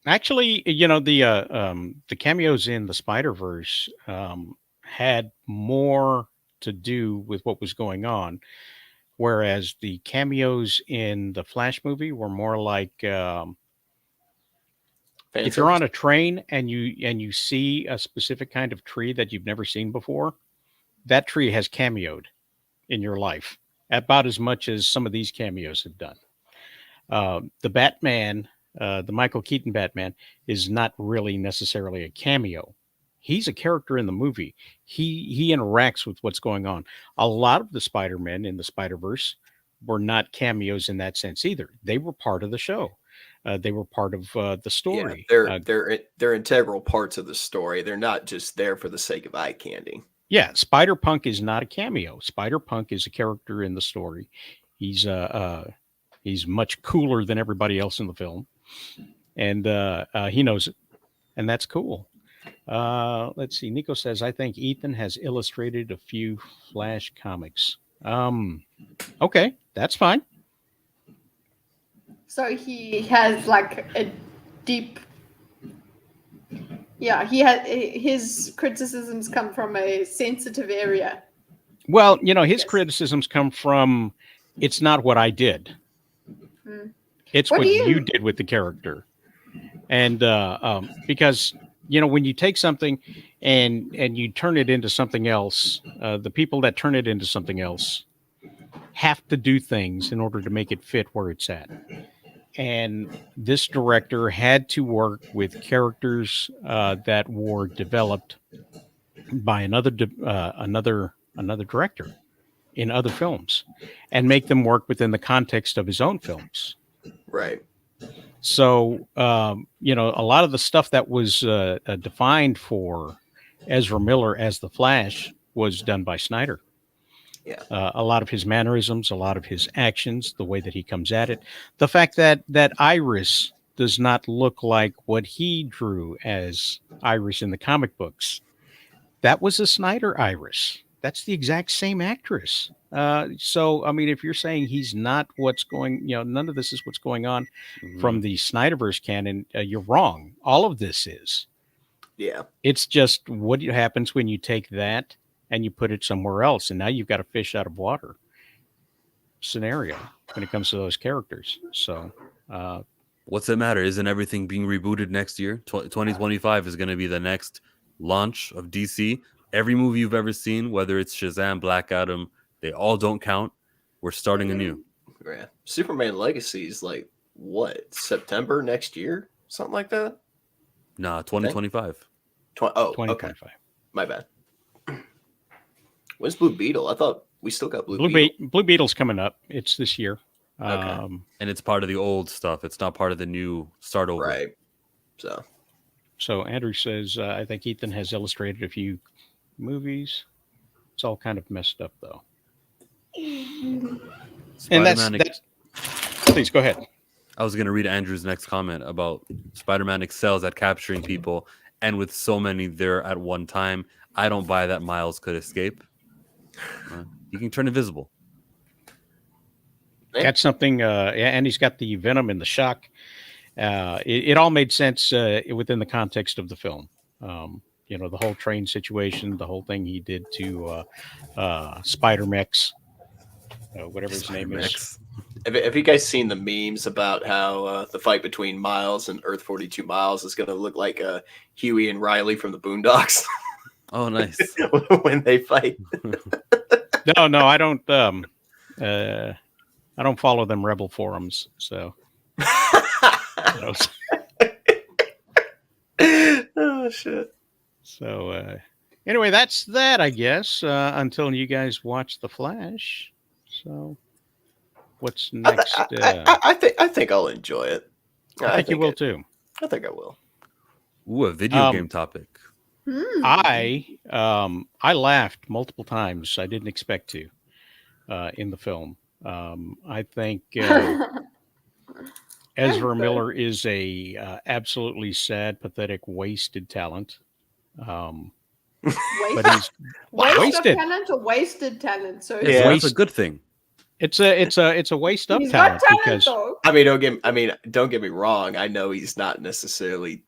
Actually, the cameos in the Spider-Verse had more to do with what was going on, whereas the cameos in the Flash movie were more like if you're on a train and you see a specific kind of tree that you've never seen before, that tree has cameoed in your life about as much as some of these cameos have done. The Batman. The Michael Keaton Batman is not really necessarily a cameo. He's a character in the movie. He interacts with what's going on. A lot of the Spider-Men in the Spider-Verse were not cameos in that sense either. They were part of the show. They were part of the story. Yeah, they're integral parts of the story. They're not just there for the sake of eye candy. Yeah, Spider-Punk is not a cameo. Spider-Punk is a character in the story. He's much cooler than everybody else in the film. And he knows it, and that's cool. Let's see. Nico says, I think Ethan has illustrated a few Flash comics. Okay, that's fine. So he has like a deep. Yeah, his criticisms come from a sensitive area. Well, his criticisms come from it's not what I did. It's what you did with the character. And because, when you take something and you turn it into something else, the people that turn it into something else have to do things in order to make it fit where it's at. And this director had to work with characters that were developed by another director in other films and make them work within the context of his own films. Right. So, a lot of the stuff that was defined for Ezra Miller as the Flash was done by Snyder. Yeah. A lot of his mannerisms, a lot of his actions, the way that he comes at it, the fact that Iris does not look like what he drew as Iris in the comic books. That was a Snyder Iris. That's the exact same actress. So, I mean, if you're saying he's not what's going, none of this is what's going on from the Snyderverse canon, you're wrong. All of this is. Yeah. It's just what happens when you take that and you put it somewhere else. And now you've got a fish out of water scenario when it comes to those characters. So, what's it matter? Isn't everything being rebooted next year? 2025 is going to be the next launch of DC. Every movie you've ever seen, whether it's Shazam, Black Adam, they all don't count. We're starting anew. Yeah. Superman Legacy is like what? September next year? Something like that? Nah, 2025. 2025. Okay. My bad. When's Blue Beetle? I thought we still got Blue Beetle. Blue Beetle's coming up. It's this year. Okay. And it's part of the old stuff. It's not part of the new start over. Right. So Andrew says, I think Ethan has illustrated a few movies. It's all kind of messed up, though. And Spider-Man. that's. Please go ahead. I was going to read Andrew's next comment about Spider-Man excels at capturing people, and with so many there at one time, I don't buy that Miles could escape. He can turn invisible. Got something, and he's got the venom and the shock. It all made sense within the context of the film. The whole train situation, the whole thing he did to Spider-Mex, whatever his name is. Have you guys seen the memes about how the fight between Miles and Earth 42 Miles is going to look like Huey and Riley from the Boondocks? Oh, nice. When they fight. No, I don't. I don't follow them rebel forums, so. Oh shit. So anyway, that's that, I guess. Until you guys watch The Flash. So, what's next? I think I'll enjoy it. I think you will too. I think I will. Ooh, a video game topic. I laughed multiple times. I didn't expect to in the film. I think Ezra Miller is a absolutely sad, pathetic, wasted talent. But he's wasted talent or wasted talent. So yeah, that's a good thing. It's a waste of he's talent, got talent because though. don't get me wrong. I know he's not necessarily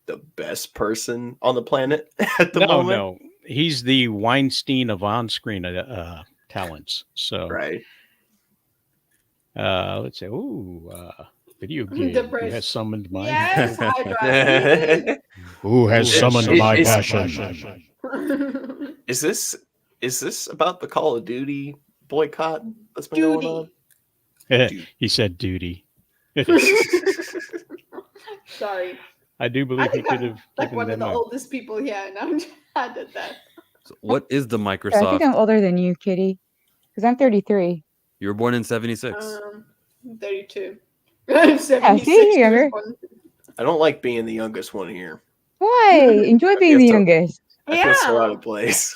the best person on the planet at the moment. No, he's the Weinstein of on-screen talents. So right. Let's say, video game. Who has summoned my? Yes, Who has summoned my passion? Is this about the Call of Duty boycott that's been going on? He said duty. Sorry. I do believe he could have like given one of them the oldest people here, and I did that. So what is the I Microsoft? think I'm older than you, Kitty, because I'm 33. You were born in 76. 32. Yeah, 76 see, younger. I don't like being the youngest one here. Why? Enjoy being the youngest. I feel so out of place.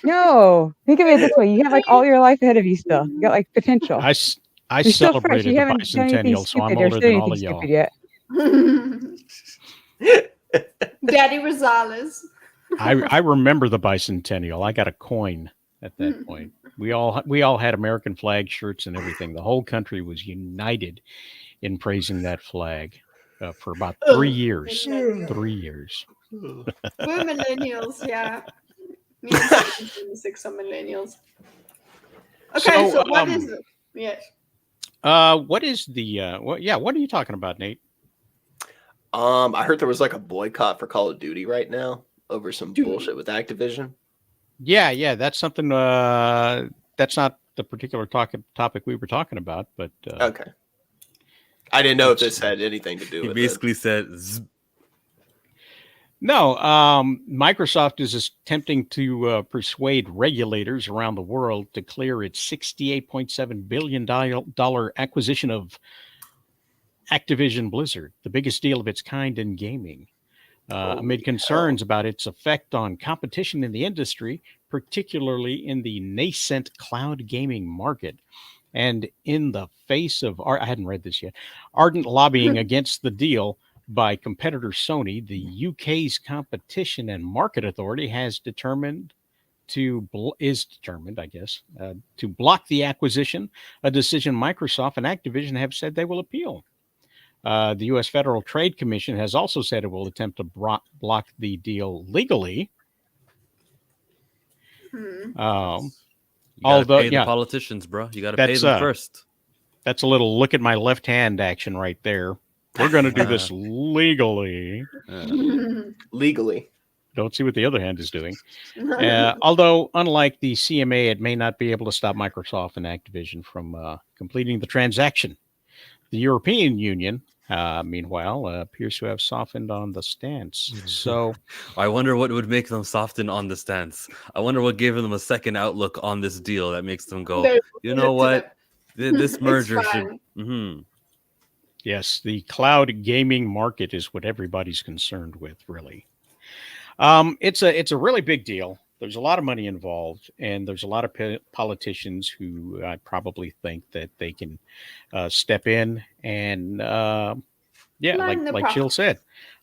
No, think of it this way: you have like all your life ahead of you still. You got like potential. I You're still fresh. celebrated You the haven't done anything bicentennial, so I'm stupid or older said than all anything of y'all. stupid yet. Daddy Rosales. I remember the bicentennial. I got a coin at that point. We all had American flag shirts and everything. The whole country was united in praising that flag for about 3 years. 3 years. We're millennials, yeah. Me and 76 are millennials. Okay, so what is it? Yes. What is the what are you talking about, Nate? I heard there was like a boycott for Call of Duty right now over some bullshit with Activision. Yeah, that's something that's not the particular topic we were talking about, but okay. I didn't know if this had anything to do with it. He basically said no, Microsoft is attempting to persuade regulators around the world to clear its $68.7 billion acquisition of Activision Blizzard, the biggest deal of its kind in gaming, amid concerns about its effect on competition in the industry, particularly in the nascent cloud gaming market. And in the face of, I hadn't read this yet, ardent lobbying against the deal by competitor Sony, the UK's Competition and Market Authority is determined, I guess, to block the acquisition, a decision Microsoft and Activision have said they will appeal. The U.S. Federal Trade Commission has also said it will attempt to block the deal legally. Although, pay the politicians, bro, you got to pay them first. That's a little look at my left hand action right there. We're going to do this legally. Legally. Don't see what the other hand is doing. Although, unlike the CMA, it may not be able to stop Microsoft and Activision from completing the transaction. The European Union, meanwhile, appears to have softened on the stance. So, I wonder what would make them soften on the stance. I wonder what gave them a second outlook on this deal that makes them go, you know what? This merger should. Mm-hmm. Yes, the cloud gaming market is what everybody's concerned with, really. It's a really big deal. there's a lot of money involved, and there's a lot of politicians who I probably think that they can step in and yeah, Line the like Jill pocket. said,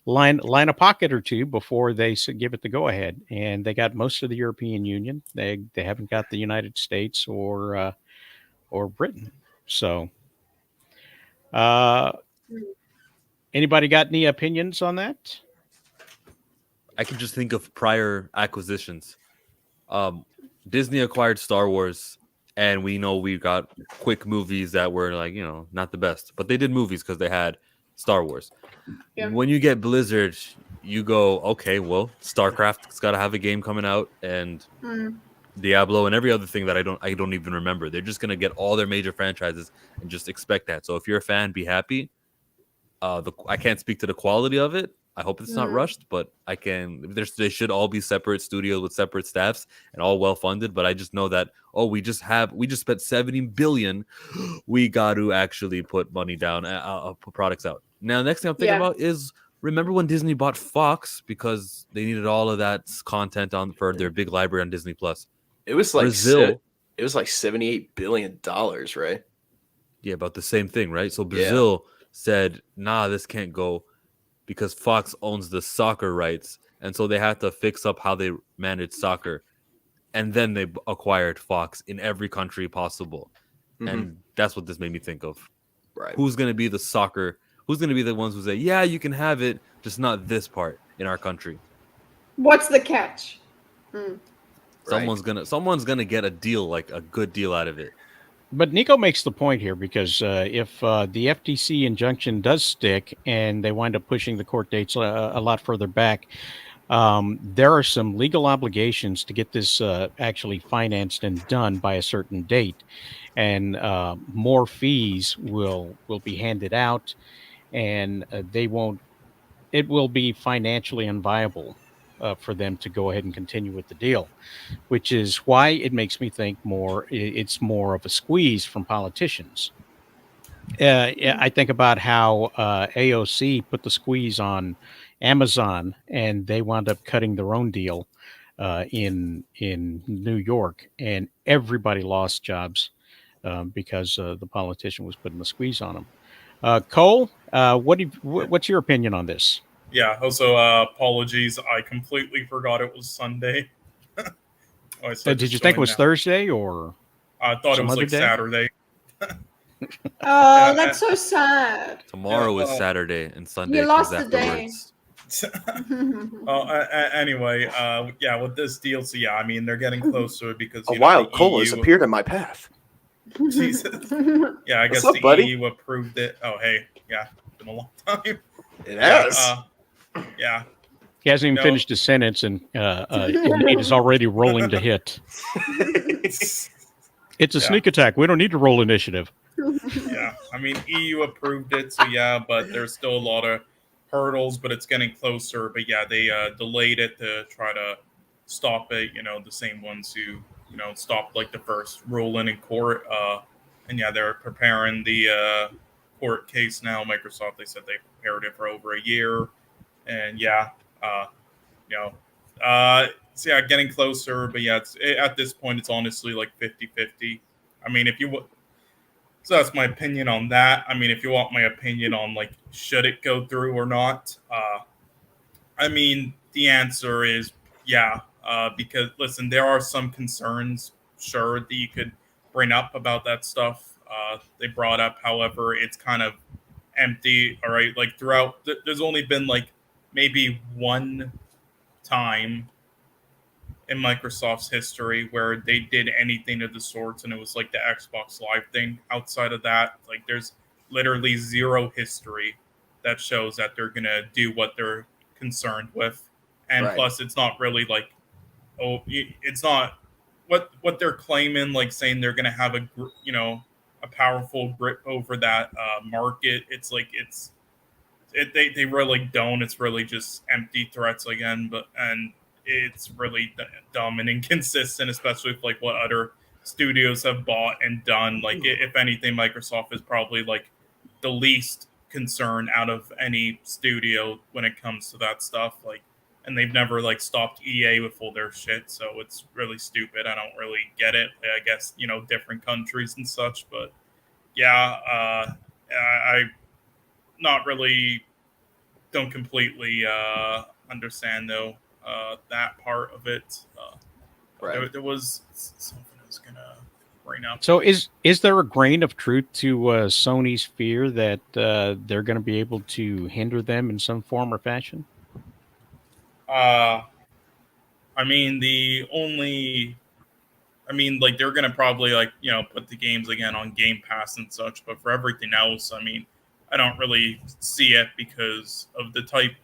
line a pocket or two before they give it the go ahead. And they got most of the European Union. They haven't got the United States or Britain. So, uh, anybody got any opinions on that? I can just think of prior acquisitions. Disney acquired Star Wars, and we know we got quick movies that were like, not the best, but they did movies because they had Star Wars. Yeah. When you get Blizzard, you go, okay, well, StarCraft's got to have a game coming out, and Diablo and every other thing that I don't even remember. They're just gonna get all their major franchises and just expect that. So if you're a fan, be happy. I can't speak to the quality of it. I hope it's not rushed, but I can. They should all be separate studios with separate staffs and all well funded. But I just know that we just spent $70 billion. We got to actually put money down, put products out. Now, the next thing I'm thinking about is, remember when Disney bought Fox because they needed all of that content for their big library on Disney Plus. It was like Brazil. It was like $78 billion, right? Yeah, about the same thing, right? So Brazil said, nah, this can't go because Fox owns the soccer rights. And so they had to fix up how they manage soccer. And then they acquired Fox in every country possible. And that's what this made me think of. Right. Who's going to be the soccer? Who's going to be the ones who say, yeah, you can have it, just not this part in our country? What's the catch? Someone's gonna get a deal, like a good deal out of it. But Nico makes the point here because if the FTC injunction does stick and they wind up pushing the court dates a lot further back, there are some legal obligations to get this actually financed and done by a certain date, and more fees will be handed out, and they won't. It will be financially unviable for them to go ahead and continue with the deal, which is why it makes me think it's more of a squeeze from politicians. I think about how AOC put the squeeze on Amazon, and they wound up cutting their own deal in New York, and everybody lost jobs because the politician was putting the squeeze on them. Cole, what's your opinion on this? Yeah. Also, apologies. I completely forgot it was Sunday. Did you think it was Thursday or? I thought it was like day? Saturday. Oh, that's so sad. Tomorrow is Saturday and Sunday. You lost the afterwards. day. Anyway, with this deal, so I mean, they're getting closer because a wild cola has appeared in my path. Jesus. Yeah, I guess up, the buddy? EU approved it. Oh, hey, yeah, been a long time. It has. Yeah. He hasn't even finished his sentence, and it is already rolling to hit. It's a sneak attack. We don't need to roll initiative. Yeah, I mean, EU approved it, so but there's still a lot of hurdles, but it's getting closer. But they delayed it to try to stop it. The same ones who stopped like the first ruling in court. And they're preparing the court case now. Microsoft, they said they prepared it for over a year, and getting closer. But it's at this point, it's honestly like 50-50. I mean, so that's my opinion on that. I mean, if you want my opinion on like should it go through or not, I mean the answer is because listen, there are some concerns, sure, that you could bring up about that stuff they brought up. However, it's kind of empty. All right, like throughout, there's only been like maybe one time in Microsoft's history where they did anything of the sorts, and it was like the Xbox Live thing. Outside of that, like there's literally zero history that shows that they're gonna do what they're concerned with. And plus, it's not really like, it's not what they're claiming, like saying they're gonna have a powerful grip over that market. It's like they really don't. It's really just empty threats again, and it's really dumb and inconsistent, especially with like what other studios have bought and done. Like if anything, Microsoft is probably like the least concerned out of any studio when it comes to that stuff. Like and they've never like stopped EA with all their shit. So it's really stupid. I don't really get it. I guess different countries and such, but yeah, I not really don't completely understand though that part of it. Right. There was something I was gonna bring up. So is there a grain of truth to Sony's fear that they're going to be able to hinder them in some form or fashion? I mean, like they're gonna probably put the games again on Game Pass and such, but for everything else, I mean, I don't really see it because of the type.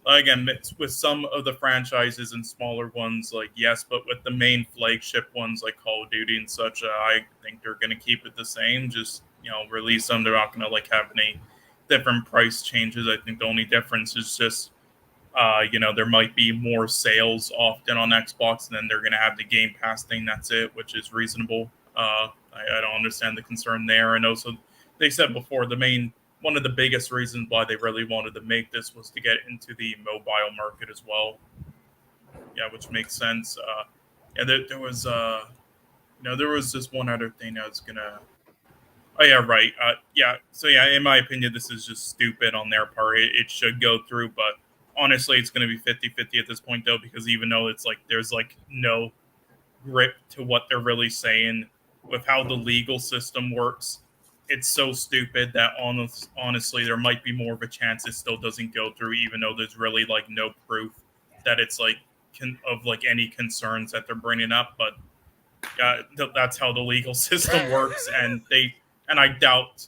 Again, with some of the franchises and smaller ones, like yes, but with the main flagship ones like Call of Duty and such, I think they're gonna keep it the same. Just release them. They're not gonna have any different price changes. I think the only difference is just there might be more sales often on Xbox, and then they're going to have the Game Pass thing. That's it, which is reasonable. I don't understand the concern there. And also, they said before one of the biggest reasons why they really wanted to make this was to get into the mobile market as well. Yeah, which makes sense. There was there was this one other thing I was gonna. Oh yeah, right. So yeah, in my opinion, this is just stupid on their part. It should go through, but honestly, it's going to be 50-50 at this point, though, because even though it's there's no grip to what they're really saying with how the legal system works, it's so stupid that honestly, there might be more of a chance it still doesn't go through, even though there's really no proof that it's of any concerns that they're bringing up. But that's how the legal system works, and I doubt,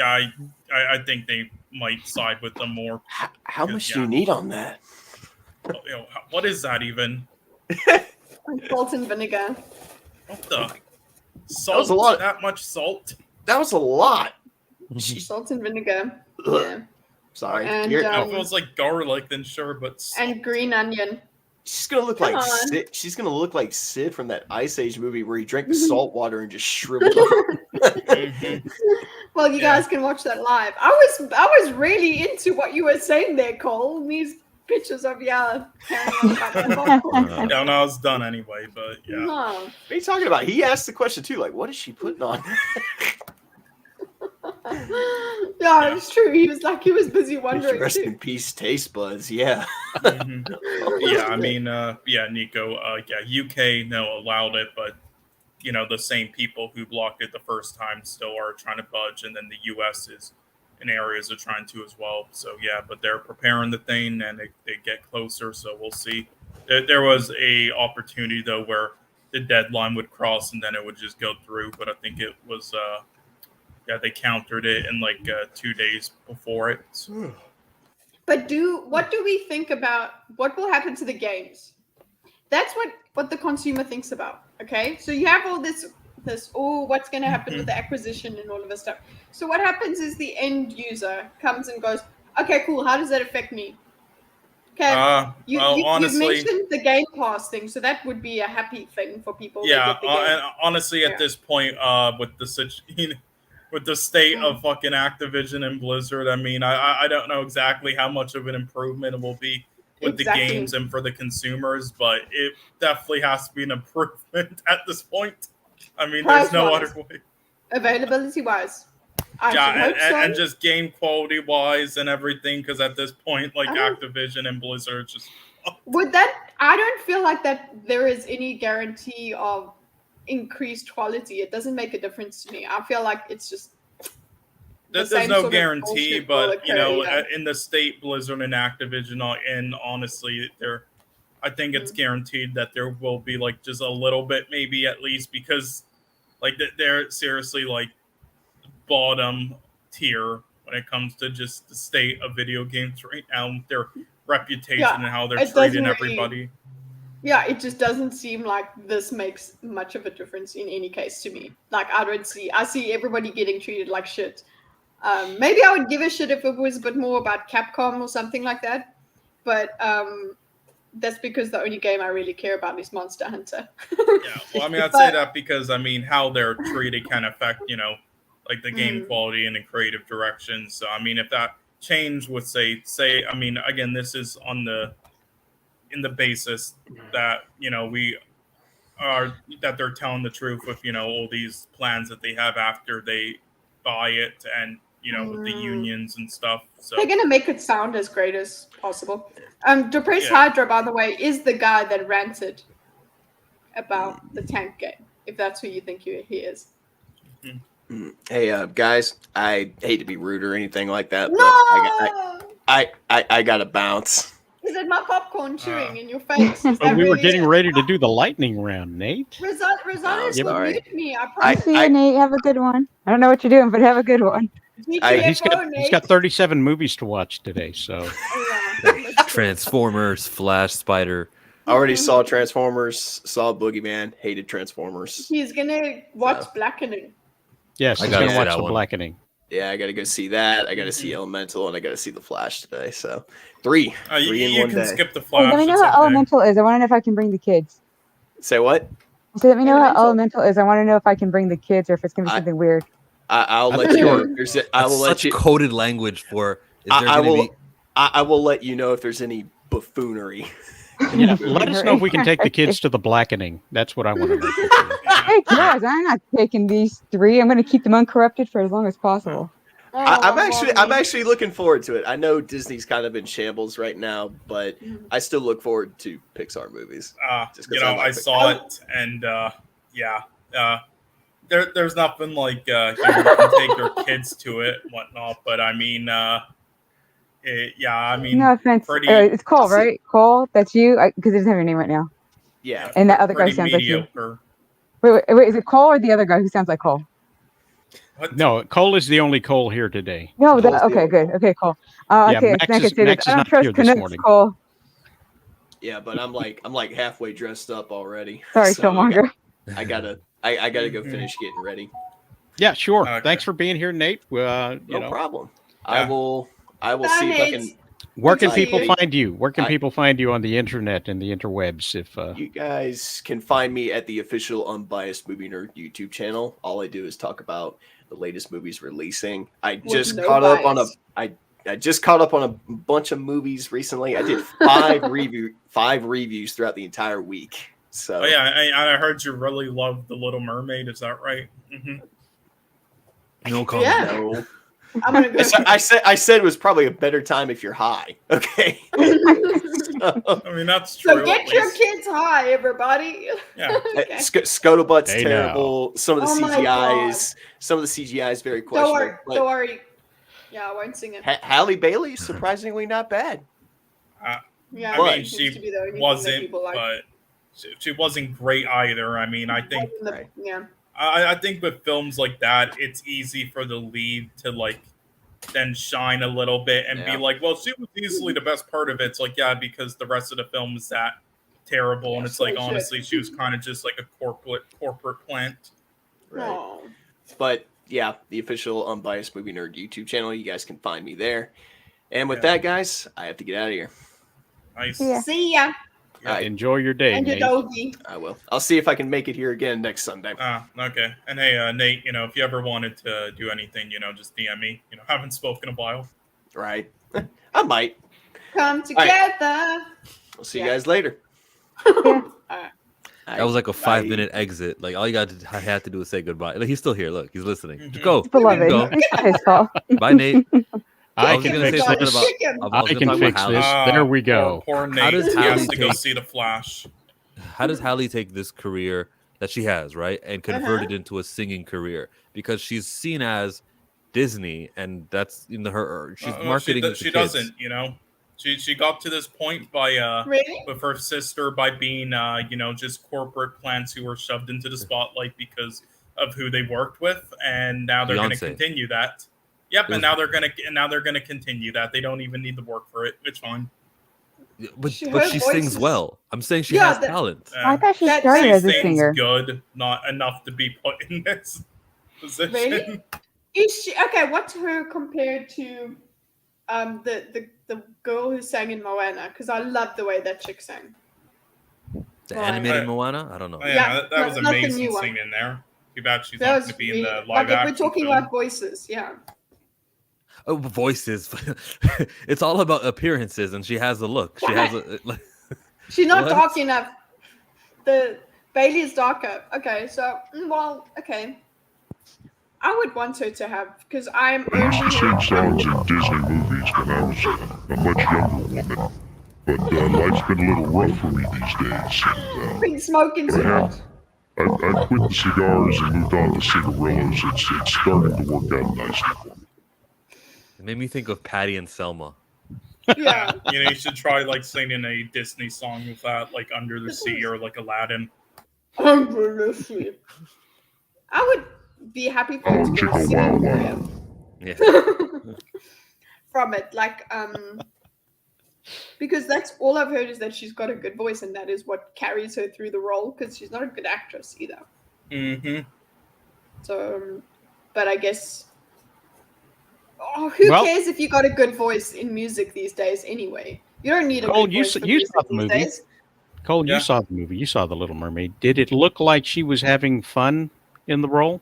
I think they might side with them more. How much do you need on that? What is that even? Salt and vinegar. What the? Salt? That was a lot. That much salt? That was a lot. Salt and vinegar. Ugh. Yeah. Sorry. And, If it was like garlic, then sure, but and green onion. She's gonna look Come like on. Sid. She's gonna look like Sid from that Ice Age movie where he drank the salt water and just shriveled up. Well, you guys can watch that live. I was really into what you were saying there, Cole. These pictures of y'all carrying on about that popcorn. no, I was done anyway. But yeah, No. What are you talking about? He asked the question too, like, what is she putting on? Yeah, it's true. He was busy wondering Rest too. in peace, taste buds. Yeah. yeah. I mean, Nico. UK allowed it, but the same people who blocked it the first time still are trying to budge, and then the US is in areas are trying to as well. So yeah, but they're preparing the thing, and they get closer. So we'll see. There was a opportunity though where the deadline would cross and then it would just go through, but I think it was they countered it in 2 days before it. So. But what do we think about what will happen to the games? That's what the consumer thinks about. Okay, so you have all this what's going to happen with the acquisition and all of this stuff. So what happens is the end user comes and goes, okay, cool. How does that affect me? Okay, honestly, you've mentioned the Game Pass thing, so that would be a happy thing for people. Yeah, and honestly, at this point, with the state of fucking Activision and Blizzard, I mean, I don't know exactly how much of an improvement it will be with the games and for the consumers, but it definitely has to be an improvement at this point. I mean, there's no other way. Availability wise. And just game quality wise and everything, because at this point, Activision and Blizzard just I don't feel like that there is any guarantee of increased quality. It doesn't make a difference to me. I feel like it's just there's no guarantee, but in the state Blizzard and Activision are in, honestly, I think it's guaranteed that there will be just a little bit, maybe at least, because they're seriously bottom tier when it comes to just the state of video games right now, their reputation and how they're treating everybody. Yeah, it just doesn't seem like this makes much of a difference in any case to me. I see everybody getting treated like shit. Maybe I would give a shit if it was a bit more about Capcom or something like that. But that's because the only game I really care about is Monster Hunter. Yeah, well, I mean, I'd say that because, I mean, how they're treated can affect, the game quality and the creative direction. So, I mean, if change would say. I mean, again, this is in the basis that that they're telling the truth with all these plans that they have after they buy it, and with the unions and stuff. So They're gonna make it sound as great as possible. Depressed Yeah. Hydra, by the way, is the guy that ranted about the tank game. If that's who you think he is. Hey, guys, I hate to be rude or anything like that, No, but I gotta bounce. is it my popcorn chewing in your face? Is But that we were really getting it? ready to do the lightning round, Nate. Rosario sorry. mute me. I I- promise. See you, Nate. Have a good one. I don't know what you're doing, but have a good one. He's GTFO, got 37 movies to watch today, so Oh, yeah. Let's go. Transformers, Flash, Spider. I already saw Transformers, saw Boogeyman, hated Transformers. He's gonna watch So. Blackening. yes, I he's gotta gonna see watch that the one. Blackening. Yeah, I gotta go see that. I gotta see Elemental, and I gotta see The Flash today. So three in you one can day. skip the Hey, Flash. let me know it's how okay. Elemental is. I want to know if I can bring the kids. Say what? So let me know how Elemental. Elemental is. I want to know if I can bring the kids or if it's gonna be I- something weird. I'll I'm let you know. sure. If there's I That's will let such you. coded language for. Is there I going to will. be? I will let you know if there's any buffoonery. Yeah, let us know if we can take the kids to the Blackening. That's what I want to know. Hey, guys, I'm not taking these 3. I'm going to keep them uncorrupted for as long as possible. Oh, I'm mommy. actually looking forward to it. I know Disney's kind of in shambles right now, but I still look forward to Pixar movies. Just 'cause I like I Pixar. saw it, and there's nothing like you can take your kids to it, and whatnot. But I mean, I mean, No offense. pretty, It's Cole, right? Cole, that's you? Because it doesn't have your name right now. Yeah. And that other guy pretty sounds like you. mediocre. Wait, is it Cole or the other guy who sounds like Cole? What? No, Cole is the only Cole here today. No, Cole's the okay, only good. Okay, Cole. Yeah, Okay, Max I can is- say Max this. is I don't not trust here this Canucks, morning. Cole. Yeah, but I'm like halfway dressed up already. Sorry, So Killmonger. I gotta go finish getting ready. Yeah, sure. Okay. Thanks for being here, Nate. No problem. I Yeah. will Bye, see if I Nate. can. where can Good to see people you. find you? Where can I- people find you on the internet and the interwebs? If You guys can find me at the official Unbiased Movie Nerd YouTube channel. All I do is talk about the latest movies releasing. I just no caught up on bias. I just caught up on a bunch of movies recently. I did 5 reviews throughout the entire week. So Oh yeah, I heard you really love The Little Mermaid. Is that right? No comment. Yeah. no. I'm gonna go. I said it was probably a better time if you're high. Okay. So, I mean, that's true. So get at your least. kids high, everybody. Yeah. Okay. Scuttlebutt's Hey, now. terrible. Some of the Oh my God. CGI is very Don't questionable. worry. but Don't worry. Yeah, I won't sing it. Halle Bailey is surprisingly not bad. Yeah, I But- mean, it she used to be the only thing that wasn't, people like. but she wasn't great either. I mean, I think Right. Yeah. I think with films like that, it's easy for the lead to like then shine a little bit and Yeah. be like, well, she was easily the best part of it. It's like, yeah, because the rest of the film is that terrible, and it's like Bullshit. honestly, she was kind of just like a corporate plant. Right. Oh. But yeah, the official Unbiased Movie Nerd YouTube channel. You guys can find me there. And with Yeah. that, guys, I have to get out of here. Nice. Yeah. See ya. All right, enjoy your day, And your Nate. doggy. I will. I'll see if I can make it here again next Sunday. Okay. And hey, Nate, if you ever wanted to do anything, just DM me. Haven't spoken in a while. Right. I might. Come together. I'll see you Yeah. guys later. Yeah. That was like a Bye. 5-minute exit. Like all I had to do was say goodbye. Like he's still here. Look, he's listening. Mhm. Go. It's beloved. Go. It's not his fault. Bye, Nate. I was can gonna fix say something this. about- Chicken. I was I gonna can talk fix about this. Halle. There we go. Poor Nate. How does He has Halle to go take- see the Flash. How does Halle take this career that she has, right, and convert it into a singing career? Because she's seen as Disney, and that's her. She's marketing. to She kids. doesn't. She got to this point by Really? with her sister by being just corporate plants who were shoved into the spotlight because of who they worked with, and now they're going to Beyonce. continue that. Yep, It was- and now they're going to continue that. They don't even need to work for it. It's fine. But Her but she voice sings is- well. I'm saying she Yeah, has that- talent. I thought she That- started She as a sings singer. good, not enough to be put in this position. Really? Is she okay? What's her compared to the girl who sang in Moana? Because I love the way that chick sang. The Well, animated I- Moana. I don't know. Oh, yeah, Yeah, that was not the amazing new one. singing there. Too bad she's That not was going to be really, in the like live if action we're talking film. about voices, yeah. voices. It's all about appearances, and she has a look. She has a. She's not What? dark enough. The Bailey is darker. Okay, so okay. I would want her to have, because I'm I used to only sing songs in Disney movies when I was a much younger woman. But life's been a little rough for me these days. And, been smoking too much. I quit the cigars and moved on to cigarillos. It's starting to work out nicely for me. It made me think of Patty and Selma. Yeah. You should try like singing a Disney song with that, like Under the Sea or like Aladdin. Under the sea. I would be happy for her to get a singing career Yeah. from it, because that's all I've heard is that she's got a good voice, and that is what carries her through the role, because she's not a good actress either. Mm-hmm. So, but I guess, who cares if you got a good voice in music these days anyway? You don't need a Cole, good you voice for you music saw the these movie. days. Cole, Yeah. you saw the movie. You saw The Little Mermaid. Did it look like she was having fun in the role?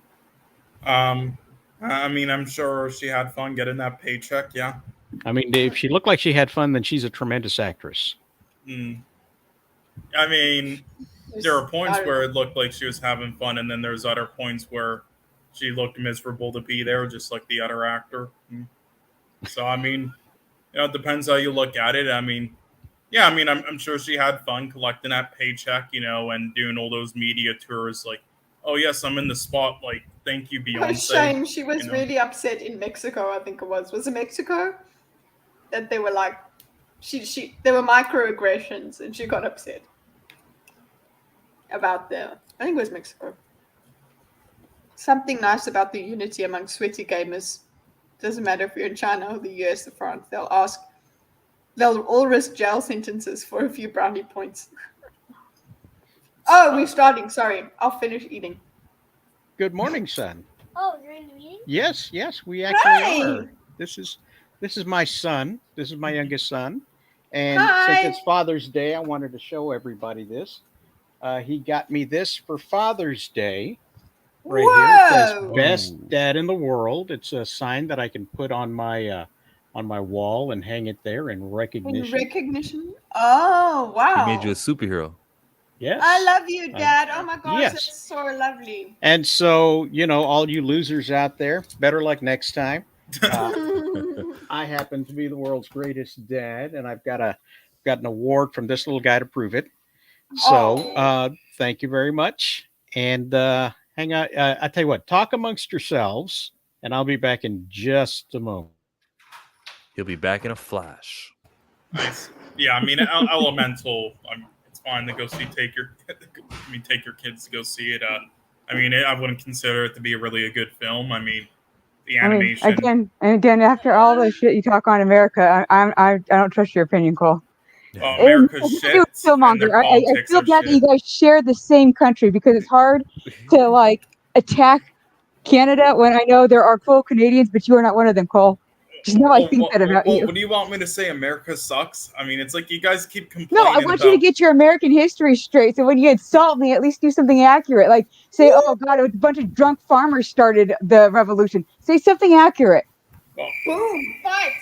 I mean, I'm sure she had fun getting that paycheck. Yeah. I mean, if she looked like she had fun, then she's a tremendous actress. Mm. I mean, there are points where it looked like she was having fun, and then there's other points where she looked miserable to be there, just like the other actor. So, I mean, it depends how you look at it. I mean, yeah, I mean, I'm sure she had fun collecting that paycheck, and doing all those media tours. Like, oh yes, I'm in the spotlight. Thank you, Beyonce. Oh, shame. She was really upset in Mexico, I think it was. Was it Mexico? That they were like, there were microaggressions, and she got upset about I think it was Mexico. Something nice about the unity among sweaty gamers. Doesn't matter if you're in China or the US or France. They'll all risk jail sentences for a few brownie points. Oh, we're starting. Sorry. I'll finish eating. Good morning, son. Oh, you're in the meeting? Yes, we actually Hi. are. This is my son. This is my youngest son. And Hi. since it's Father's Day, I wanted to show everybody this. He got me this for Father's Day. Right here. It says "Best Dad in the World." It's a sign that I can put on my wall and hang it there in recognition. In recognition? Oh, wow. He made you a superhero. Yes. I love you, Dad. Oh my gosh, yes. that's so lovely. And so, all you losers out there, better luck next time. I happen to be the world's greatest dad, and I've got an award from this little guy to prove it. So, thank you very much. And hang on. I tell you what, talk amongst yourselves, and I'll be back in just a moment. He'll be back in a flash. Nice. Yeah, I mean, Elemental. It's fine to go see. Take your kids to go see it. I mean, I wouldn't consider it to be really a good film. I mean, the animation. Again, after all the shit you talk on America, I don't trust your opinion, Cole. America's shit. I feel bad that you guys share the same country, because it's hard to attack Canada when I know there are cool Canadians, but you are not one of them, Cole. Just know I think that about you. What do you want me to say? America sucks? I mean, it's like you guys keep complaining. No, I want you to get your American history straight. So when you insult me, at least do something accurate. Like say, "Oh God, a bunch of drunk farmers started the revolution." Say something accurate. Well, boom, fight.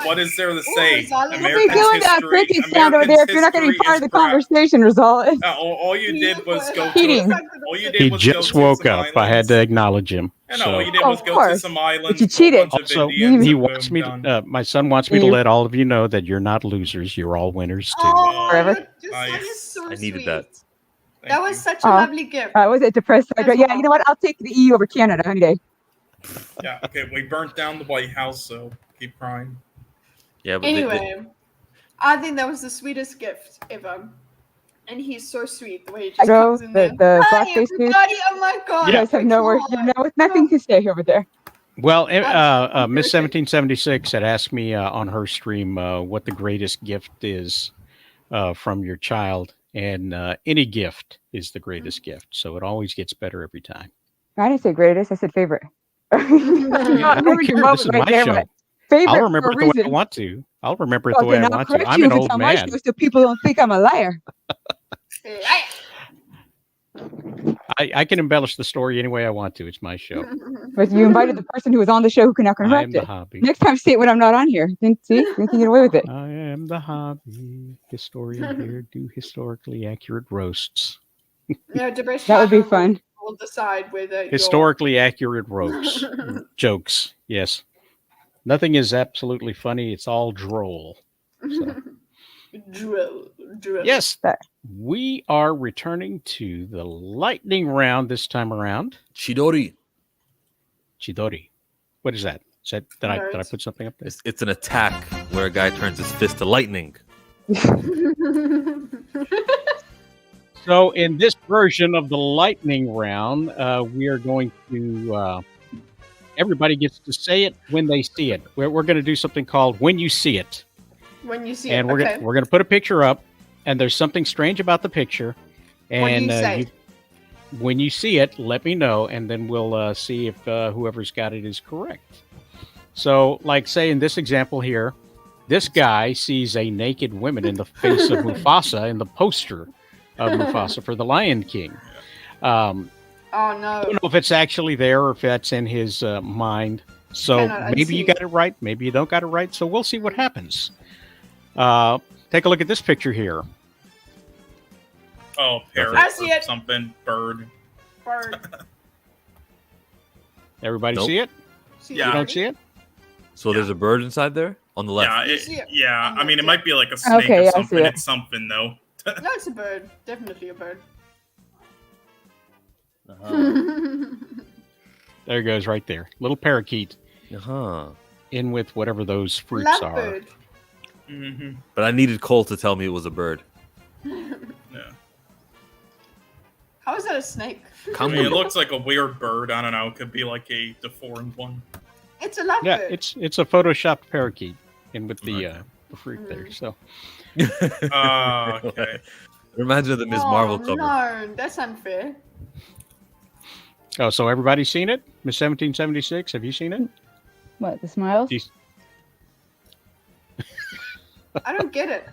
What is there to say? Don't be doing that cricket sound over there if you're not going to be part of the conversation, Result. All you did was go Cheating. He just woke up. I had to acknowledge him. And all you did was go to some islands. But you cheated. Also, he wants me to, my son wants me to let all of you know that you're not losers. You're all winners too. Forever. That is so I needed sweet. that. That was such a lovely gift. Was it depressed? As Yeah, well. you know what? I'll take the EU over Canada any day. Yeah, okay, we burnt down the White House, so keep crying. Yeah, but Anyway, I think that was the sweetest gift ever. And he's so sweet, the way he just comes in there. The Hi, blackface dude. everybody! Oh my God! You guys have nowhere, with nothing to say over there. Well, Miss 1776 had asked me on her stream what the greatest gift is from your child, and any gift is the greatest gift. So it always gets better every time. I didn't say greatest. I said favorite. I don't care. This is my show. Favorite I'll remember it the way I want to. I'll remember it the way I want to. I'm an old man. So people don't think I'm a liar. I can embellish the story any way I want to. It's my show. But you invited the person who was on the show who can now I am correct the it. hobby. Next time, say it when I'm not on here. See, we can get away with it. I am the hobby historian here. Do historically accurate roasts. No, Debrish That would be Channel fun. will decide whether Historically accurate roasts. Jokes. Yes. Nothing is absolutely funny. It's all droll. So. Drill. Yes. There. We are returning to the lightning round this time around. Chidori. Chidori. What is that? Is that did I Nerds. put something up there? It's an attack where a guy turns his fist to lightning. So in this version of the lightning round, we are going to everybody gets to say it when they see it. We're going to do something called When You See It. When you see And it, we're okay. we're going to put a picture up, and there's something strange about the picture. And What do you say? when you see it, let me know, and then we'll see if whoever's got it is correct. So, like, say in this example here, this guy sees a naked woman in the face of Mufasa in the poster of Mufasa for the Lion King. Oh no. I don't know if it's actually there or if that's in his mind. So Cannot maybe you unsee. got it right, maybe you don't got it right. So we'll see what happens. Take a look at this picture here. Oh, parrot I see or it. something. Bird. Bird. Everybody Nope. see it? See Yeah. You it? don't see it? So there's a bird inside there on the left. Yeah, You see it. yeah. I'm I mean, like, it might be like a snake Okay, or yeah, I see something. it. It's something though. No, it's a bird. Definitely a bird. There it goes right there. Little parakeet Uh-huh. in with whatever those fruits are. Lovebird. Mm-hmm. But I needed Cole to tell me it was a bird. Yeah. How is that a snake? I mean, it looks like a weird bird. I don't know. It could be like a deformed one. It's a lovebird. Yeah, it's a photoshopped parakeet in with the fruit there. So Okay. Reminds me of the Ms. Oh, Marvel cover. No, that's unfair. oh, so everybody's seen it? Miss 1776, have you seen it? What, the smiles? You, I don't get it.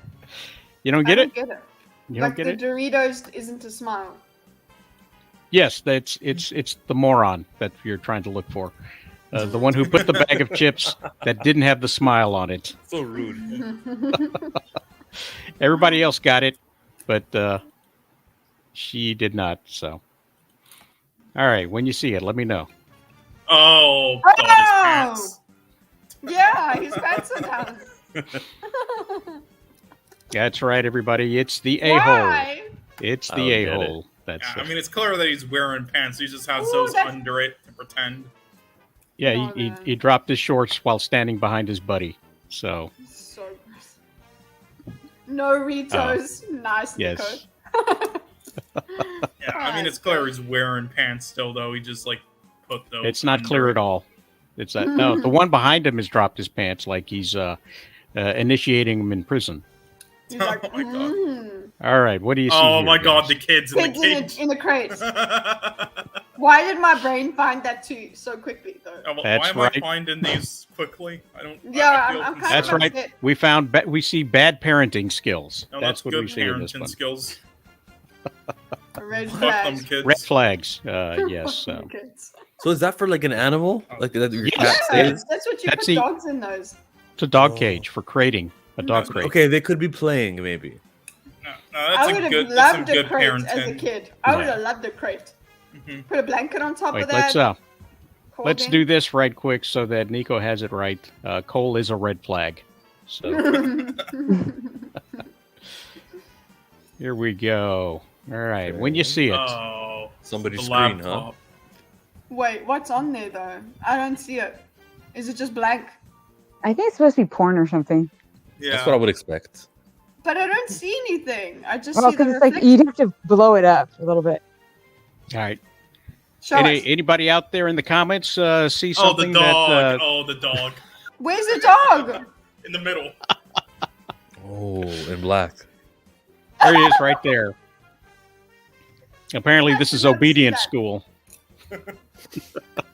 you don't I get don't it? get it. You Like don't get the it? Doritos isn't a smile. Yes, it's the moron that you're trying to look for. The one who put the bag of chips that didn't have the smile on it. So rude. Everybody else got it, but she did not. So, all right, when you see it, let me know. Oh, God, his pants. Yeah, his pants are down. That's right, everybody. It's the a-hole. Why? It's I the don't get a-hole. That's Yeah, I mean, it's clear that he's wearing pants. He just has Ooh, those that's- under it to pretend. yeah. Oh, He man. dropped his shorts while standing behind his buddy. So So gross. No Ritos. Nice, Nico. yes. Yeah, I mean, it's clear he's wearing pants still, though. He just, like, put those It's not under clear it. at all. It's that no. The one behind him has dropped his pants like he's initiating him in prison. He's like, Oh my God. All right, what do you see? Oh, here, my God, guys? the kids in the Kids cage. in a crate. Why did my brain find that too so quickly, though? Oh, well, That's why am right. I finding these quickly? I don't. Yeah, I feel I'm kind That's of right. upset. We found we see bad parenting skills. No, that's what good we see in this parenting one. skills. Red Fuck them flags. kids. Red flags. Yes. Kids. So is that for like an animal? Like that your Yes. cat Yeah, stays? that's what you That's put the- dogs in those. It's a dog Oh. cage for crating a dog crate. Okay, they could be playing maybe. No, I that's would a have good. That's some loved a good crate as a parenting. kid. I would Yeah. have loved a crate. Mhm. Put a blanket on top Wait, of that. let's cording. do this right quick so that Nico has it right. Cole is a red flag. So here we go. All right, when you see it, Oh, Somebody's the screen, huh? laptop. Wait, what's on there though? I don't see it. Is it just blank? I think it's supposed to be porn or something. Yeah. That's what I would expect. But I don't see anything. I just Well, see the because it's like reflection. you'd have to blow it up a little bit. all right. Show us. Anybody out there in the comments see Oh, the something dog. that? Oh, the dog. Where's the dog? In the middle. Oh, in black. There he is, right there. Apparently, I this did is not see obedience that. school.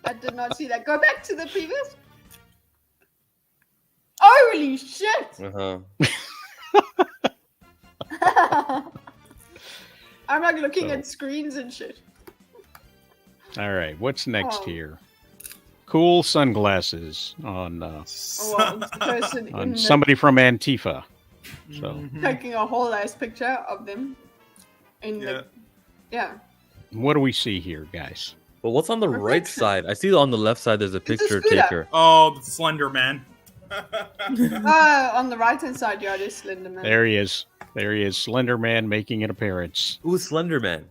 I did not see that. Go back to the previous. Holy shit! Uh-huh. I'm like looking So- at screens and shit. All right, what's next Oh. here? Cool sunglasses on Well, it's the person in on the, somebody from Antifa. So Mhm. taking a whole ass picture of them. In Yeah. the, yeah. what do we see here, guys? But what's on the right Reflection. side? I see on the left side there's a picture scooter. taker. Oh, the Slender Man. On the right hand side, yeah, it is Slender Man. There he is. There he is, Slender Man making an appearance. Who's Slender Man?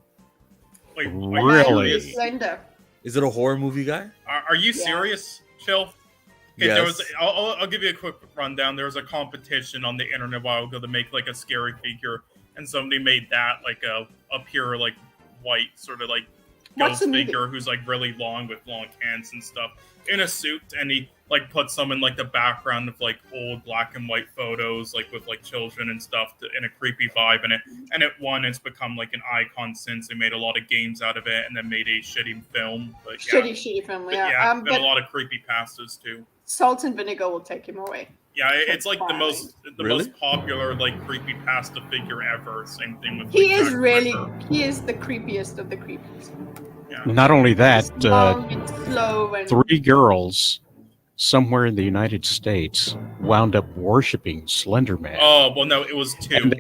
Wait, Really? He's Slender. Is it a horror movie guy? Are you Yeah. serious, Chill? Okay, Yes. there was. I'll give you a quick rundown. There was a competition on the internet a while ago to make like a scary figure, and somebody made that like a pure like white sort of like What's ghost the movie? figure who's like really long with long hands and stuff in a suit, and he like put some in like the background of like old black and white photos like with like children and stuff in a creepy vibe, and it won. It's become like an icon since. They made a lot of games out of it and then made a shitty film, but yeah, Shitty film, but yeah. been But a lot of creepy pastas too. Salt and Vinegar will take him away. Yeah, it's like the Fine. most Really? popular like creepy pasta figure ever. Same thing with He like, is Jack really, Ripper. he is the creepiest of the creepies. Yeah. Not only that, He's long and slow and 3 girls somewhere in the United States wound up worshiping Slender Man. Oh well, no, it was 2. And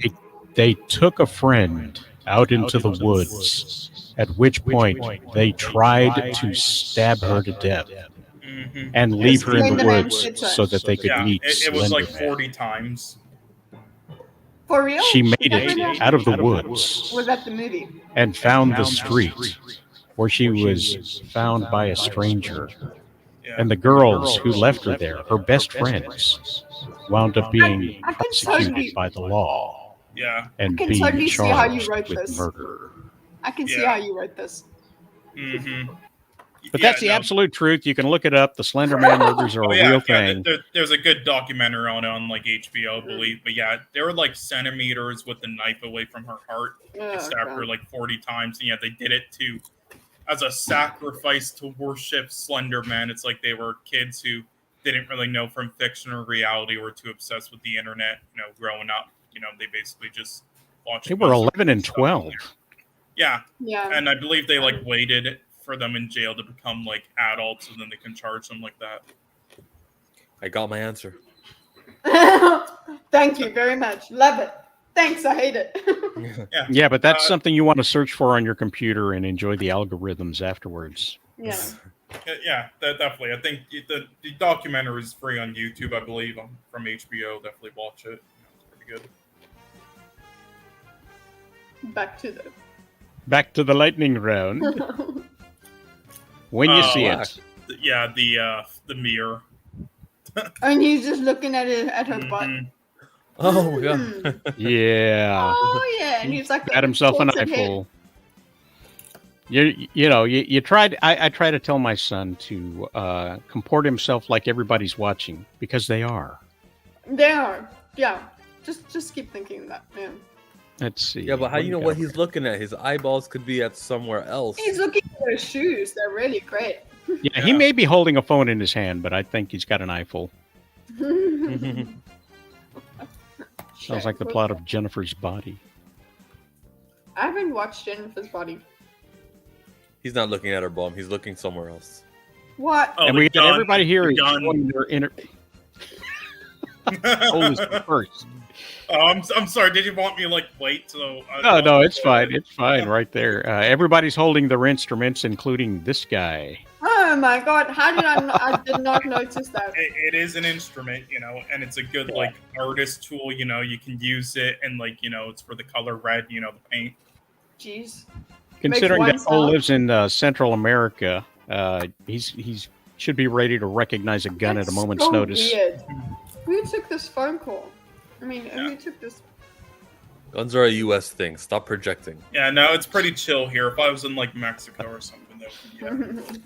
they took a friend out into the woods, at which point they tried to stab her to death Mhm. and leave her in the Slender Man woods did so that they could Yeah, meet it was like Slender Man. 40 times. for real. She made Never knew. it out of the woods Was that the movie? and found the street where she was found by a stranger. Yeah. And the girls who left her there, her best friends, wound up being I can prosecuted totally- by the law Yeah. and can being totally see how you charged wrote with this. murder. I can see Yeah. how you wrote this. Mm-hmm. But that's the absolute truth. You can look it up. The Slender Man murders are a real thing. There's a good documentary on like HBO, I believe. But yeah, they were like centimeters with the knife away from her heart. They Oh, stabbed her God. like 40 times, and yeah, they did it to as a sacrifice to worship Slender Man. It's like they were kids who didn't really know from fiction or reality, or too obsessed with the internet. You know, growing up, they basically just watched. They were most of 11 and stuff. 12. Yeah, Yeah. and I believe they like waited for them in jail to become like adults, and then they can charge them like that. I got my answer. Thank you very much. Love it. Thanks. I hate it. Yeah. Yeah, but that's Uh, something you want to search for on your computer and enjoy the algorithms afterwards. yeah. Yeah, definitely. I think the documentary is free on YouTube, I believe, from HBO. Definitely watch it. It's pretty good. Back to the lightning round. the. When you Oh, see wow. it. Yeah, the mirror. And he's just looking at it at her butt. Mhm. Oh my god. Mm. Yeah. Oh yeah, and he's like Got himself an tilted head. eyeful. You tried. I try to tell my son to comport himself like everybody's watching, because they are. They are. Yeah. Just keep thinking that. Yeah. Let's see. Yeah, but how do you know we what got he's here? looking at? His eyeballs could be at somewhere else. He's looking at her shoes. They're really great. Yeah, he Yeah. may be holding a phone in his hand, but I think he's got an eyeful. Sounds like the plot of Jennifer's Body. I haven't watched Jennifer's Body. He's not looking at her bum. He's looking somewhere else. What? Oh, And the we got gun, everybody here the is gun. showing their inner. Hold this first. Oh, I'm sorry. Did you want me to like wait? So No, it's fine. It's fine right there. Everybody's holding their instruments, including this guy. Oh my god! How did I did not notice that. It is an instrument, and it's a good like artist tool. You can use it, and like it's for the color red. The paint. Jeez. Considering one that Cole sound. lives in Central America, he's should be ready to recognize a gun at a That's moment's so notice. Weird. Who took this phone call? I mean, who took this? Guns are a U.S. thing. Stop projecting. Yeah, no, it's pretty chill here. If I was in like Mexico or something, that would,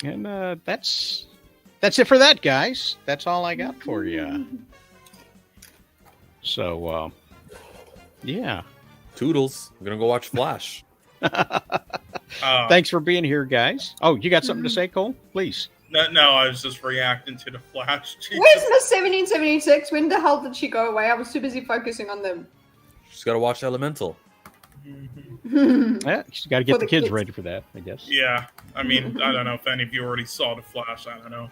yeah. And that's it for that, guys. That's all I got for you. So, yeah. Toodles. I'm gonna go watch Flash. Thanks for being here, guys. Oh, you got something to say, Cole? Please. No, I was just reacting to the Flash. Jesus. Where's Miss 1776? When the hell did she go away? I was too busy focusing on them. Just gotta watch Elemental. Yeah, you got to get For the the kids kids. ready for that, I guess. Yeah, I mean, I don't know if any of you already saw The Flash. I don't know.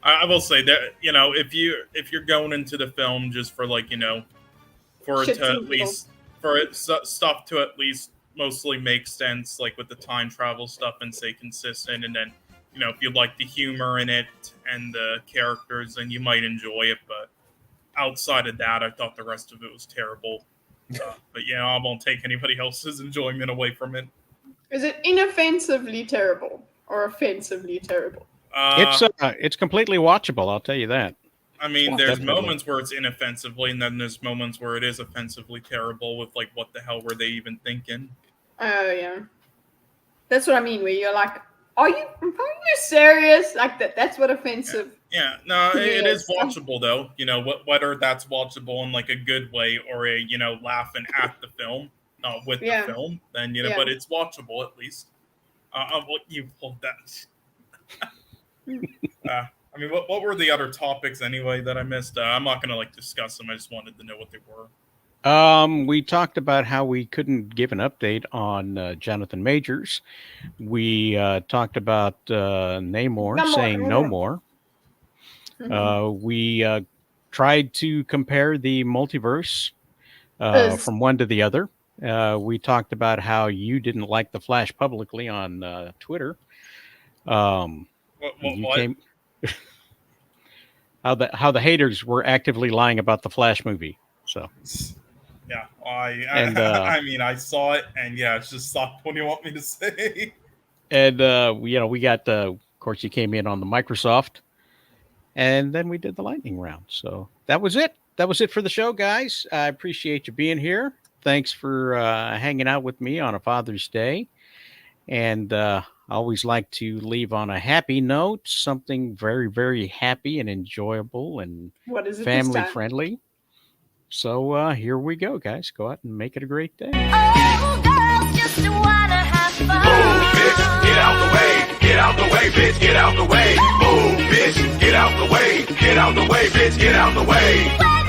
I will say that, you know, if you're going into the film just for, like, you know, for it Shits to and at least stuff to at least mostly make sense, like with the time travel stuff, and stay consistent, and then, you know, if you like the humor in it and the characters, then you might enjoy it. But outside of that, I thought the rest of it was terrible. But yeah, I won't take anybody else's enjoyment away from it. Is it inoffensively terrible or offensively terrible? It's completely watchable. I'll tell you that. I mean, Yeah, there's definitely. moments where it's inoffensively, and then there's moments where it is offensively terrible. With like, what the hell were they even thinking? Oh yeah, that's what I mean. Where you're like, are you serious? Like that? That's what offensive. Yeah, no, it Yes. is watchable though. You know, whether that's watchable in like a good way or a, you know, laughing at the film, not with Yeah. the film, then, you know, Yeah. but it's watchable at least. What you pulled that? I mean, what were the other topics anyway that I missed? I'm not gonna like discuss them. I just wanted to know what they were. We talked about how we couldn't give an update on Jonathan Majors. We talked about Namor saying no more. We tried to compare the multiverse from one to the other. We talked about how you didn't like the Flash publicly on Twitter. What? How the haters were actively lying about the Flash movie. So Yeah, And, I mean, I saw it, and yeah, it's just stop. What do you want me to say? and we got of course you came in on the Microsoft, and then we did the lightning round. So that was it. That was it for the show, guys. I appreciate you being here. Thanks for hanging out with me on a Father's Day. And I always like to leave on a happy note, something very, very happy and enjoyable and What is it? family friendly. So here we go, guys. Go out and make it a great day. Oh, girls just wanna have fun. Move, bitch, get out the way. Get out the way, bitch, get out the way. Move, bitch, get out the way. Get out the way, bitch, get out the way. When